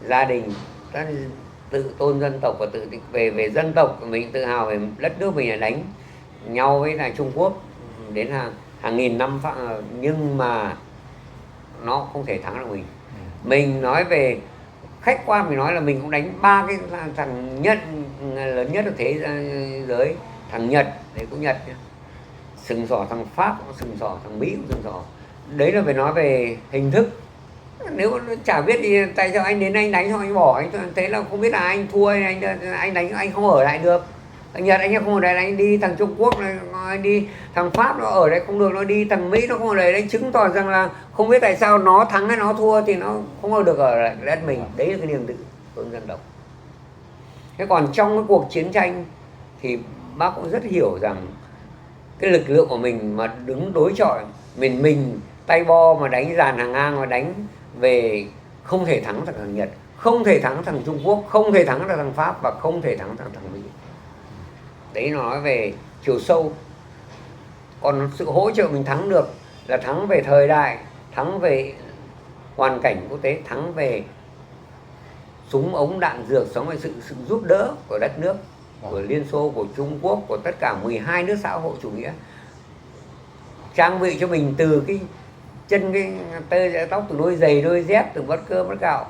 gia đình, tự tôn dân tộc, và tự về dân tộc mình, tự hào về đất nước mình là đánh nhau với là Trung Quốc đến hàng nghìn năm, nhưng mà nó không thể thắng được mình. Mình nói về khách quan, mình nói là mình cũng đánh 3 cái thằng lớn nhất ở thế giới, thằng Nhật đấy cũng Nhật nhá, sừng sỏ, thằng Pháp cũng sừng sỏ, thằng Mỹ cũng sừng sỏ. Đấy là phải nói về hình thức. Nếu chả biết thì tại sao anh đến anh đánh xong anh bỏ, anh thấy là không biết là anh thua, anh đánh anh không ở lại được. Thằng Nhật anh không ở đây, anh đi thằng Trung Quốc này, anh đi thằng Pháp nó ở đây không được, nó đi thằng Mỹ nó không ở đây, anh chứng tỏ rằng là không biết tại sao nó thắng hay nó thua thì nó không được ở lại đất mình. Đấy là cái niềm tự tôn dân tộc. Thế còn trong cái cuộc chiến tranh thì bác cũng rất hiểu rằng cái lực lượng của mình mà đứng đối chọi, mình tay bo mà đánh dàn hàng ngang, mà đánh về không thể thắng thằng Nhật, không thể thắng thằng Trung Quốc, không thể thắng thằng Pháp, và không thể thắng thằng Mỹ. Đấy nó nói về chiều sâu. Còn sự hỗ trợ mình thắng được là thắng về thời đại, thắng về hoàn cảnh quốc tế, thắng về súng ống đạn dược, sống về sự giúp đỡ của đất nước, của Liên Xô, của Trung Quốc, của tất cả 12 nước xã hội chủ nghĩa, trang bị cho mình từ cái chân, cái tơ tóc, từ đôi giày, đôi dép, từ bát cơm, bát gạo.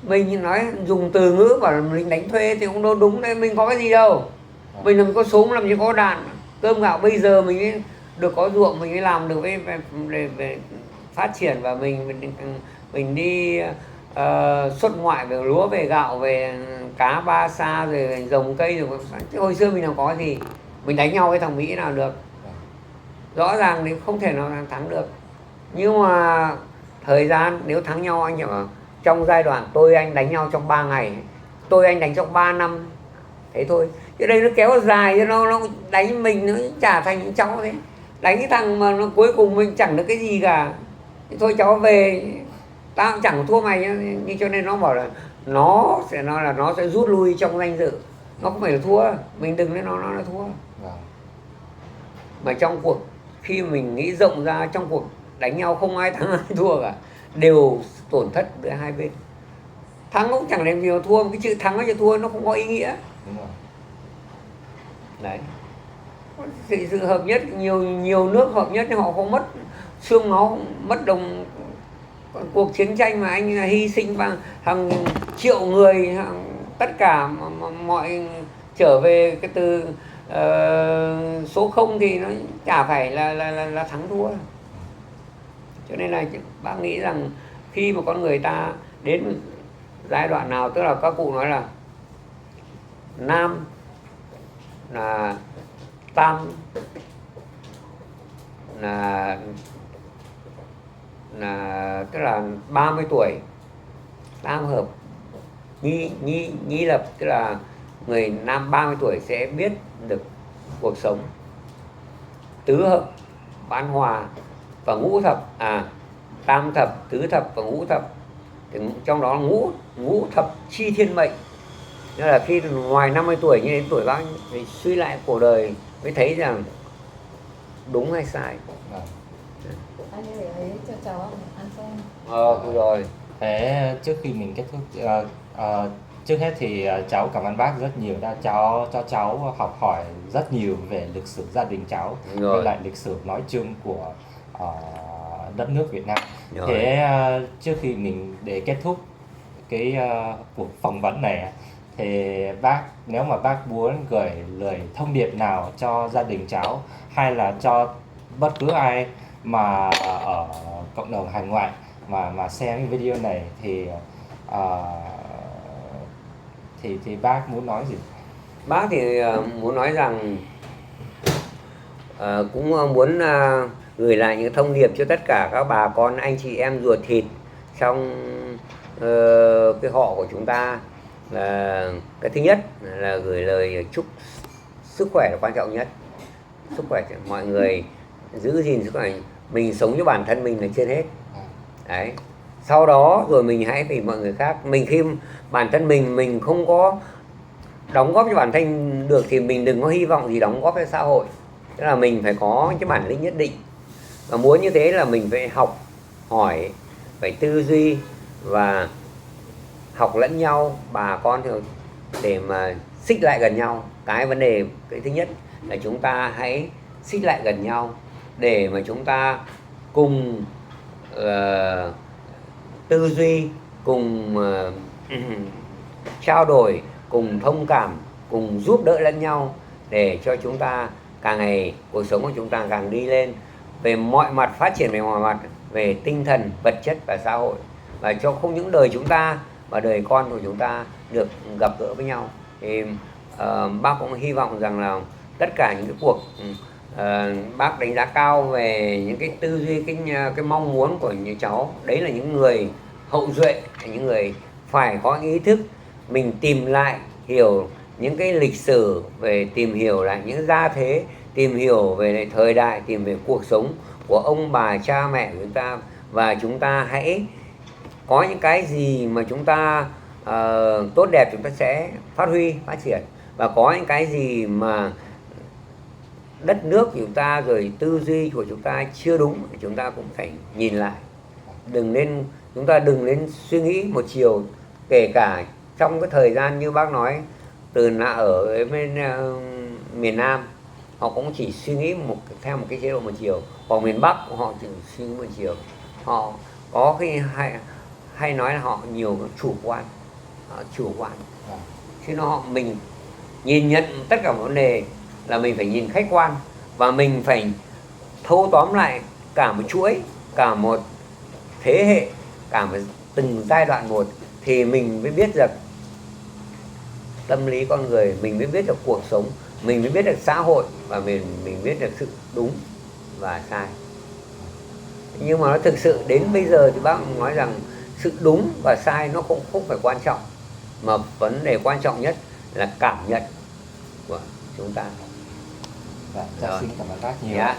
Mình nói dùng từ ngữ bảo là mình đánh thuê thì không đâu đúng đấy, mình có cái gì đâu. Mình làm có súng, làm gì có đạn, cơm gạo. Bây giờ mình mới được có ruộng, mình mới làm được về phát triển, và mình đi xuất ngoại về lúa, về gạo, về cá ba sa, rồi trồng cây, rồi chứ hồi xưa mình làm có gì. Mình đánh nhau với thằng Mỹ nào được. Rõ ràng thì không thể nào thắng được. Nhưng mà thời gian nếu thắng nhau, anh hiểu không? Trong giai đoạn tôi anh đánh nhau trong 3 ngày, tôi anh đánh trong 3 năm, thế thôi. Cái đây nó kéo dài, nó đánh mình, nó trả thành những cháu thế. Đánh cái thằng mà nó cuối cùng mình chẳng được cái gì cả, thì thôi cháu về, tao cũng chẳng thua mày nhá. Nhưng cho nên nó bảo là nó sẽ nói là nó sẽ rút lui trong danh dự. Nó không phải là thua, mình đừng nói nó là thua. Mà trong cuộc, khi mình nghĩ rộng ra, trong cuộc đánh nhau không ai thắng ai thua cả, đều tổn thất giữa hai bên. Thắng cũng chẳng làm gì mà thua, cái chữ thắng hay chữ thua nó không có ý nghĩa. Đúng rồi. Đấy. sự hợp nhất, nhiều nước hợp nhất nhưng họ không mất xương máu, mất đồng. Cuộc chiến tranh mà anh hy sinh hàng triệu người, tất cả mọi trở về cái từ số 0 thì nó chả phải là thắng thua. Cho nên là bác nghĩ rằng khi mà con người ta đến giai đoạn nào, tức là các cụ nói là nam là tam là tức là 30 tuổi tam hợp, nhị lập, tức là người nam 30 tuổi sẽ biết được cuộc sống. Tứ hợp bán hòa và ngũ thập, tam thập, tứ thập và ngũ thập, thì trong đó ngũ thập chi thiên mệnh. Nên là khi ngoài 50 tuổi như đến tuổi bác thì suy lại cuộc đời mới thấy rằng đúng hay sai. Anh để ấy cho cháu ăn xem. Rồi. Thế trước khi mình kết thúc, trước hết thì cháu cảm ơn bác rất nhiều đã cho cháu học hỏi rất nhiều về lịch sử gia đình cháu với lại lịch sử nói chung của đất nước Việt Nam. Rồi. Thế trước khi mình để kết thúc cái cuộc phỏng vấn này thì nếu mà bác muốn gửi lời thông điệp nào cho gia đình cháu hay là cho bất cứ ai mà ở cộng đồng hải ngoại mà xem cái video này thì bác muốn nói gì? Bác thì muốn nói rằng cũng muốn gửi lại những thông điệp cho tất cả các bà con, anh chị em ruột thịt trong cái họ của chúng ta. Là cái thứ nhất là gửi lời chúc sức khỏe là quan trọng nhất. Sức khỏe mọi người giữ gìn sức khỏe, mình sống cho bản thân mình là trên hết. Đấy. Sau đó rồi mình hãy vì mọi người khác. Mình khi bản thân mình không có đóng góp cho bản thân được thì mình đừng có hy vọng gì đóng góp cho xã hội. Tức là mình phải có cái bản lĩnh nhất định. Và muốn như thế là mình phải học hỏi, phải tư duy và học lẫn nhau, bà con thì để mà xích lại gần nhau. Cái vấn đề cái thứ nhất là chúng ta hãy xích lại gần nhau để mà chúng ta cùng tư duy, cùng trao đổi, cùng thông cảm, cùng giúp đỡ lẫn nhau để cho chúng ta càng ngày cuộc sống của chúng ta càng đi lên về mọi mặt, phát triển về mọi mặt, về tinh thần, vật chất và xã hội, và cho không những đời chúng ta mà đời con của chúng ta được gặp gỡ với nhau. Thì bác cũng hy vọng rằng là tất cả những cái cuộc bác đánh giá cao về những cái tư duy, cái mong muốn của những cháu. Đấy là những người hậu duệ, những người phải có ý thức mình tìm lại, hiểu những cái lịch sử, về tìm hiểu lại những gia thế, tìm hiểu về thời đại, tìm về cuộc sống của ông bà cha mẹ của chúng ta. Và chúng ta hãy có những cái gì mà chúng ta tốt đẹp chúng ta sẽ phát huy, phát triển. Và có những cái gì mà đất nước của chúng ta rồi tư duy của chúng ta chưa đúng thì chúng ta cũng phải nhìn lại. Chúng ta đừng nên suy nghĩ một chiều. Kể cả trong cái thời gian như bác nói, từ ở bên miền Nam họ cũng chỉ suy nghĩ theo một cái chế độ một chiều, còn miền Bắc họ chỉ suy nghĩ một chiều. Họ có cái hay nói là họ nhiều chủ quan, chứ mình nhìn nhận tất cả vấn đề là mình phải nhìn khách quan, và mình phải thâu tóm lại cả một chuỗi, cả một thế hệ, cả một từng giai đoạn một, thì mình mới biết được tâm lý con người, mình mới biết được cuộc sống, mình mới biết được xã hội, và mình biết được sự đúng và sai. Nhưng mà nó thực sự đến bây giờ thì bác nói rằng sự đúng và sai nó cũng không phải quan trọng, mà vấn đề quan trọng nhất là cảm nhận của chúng ta. Dạ, xin cảm ơn bác nhiều. Dạ.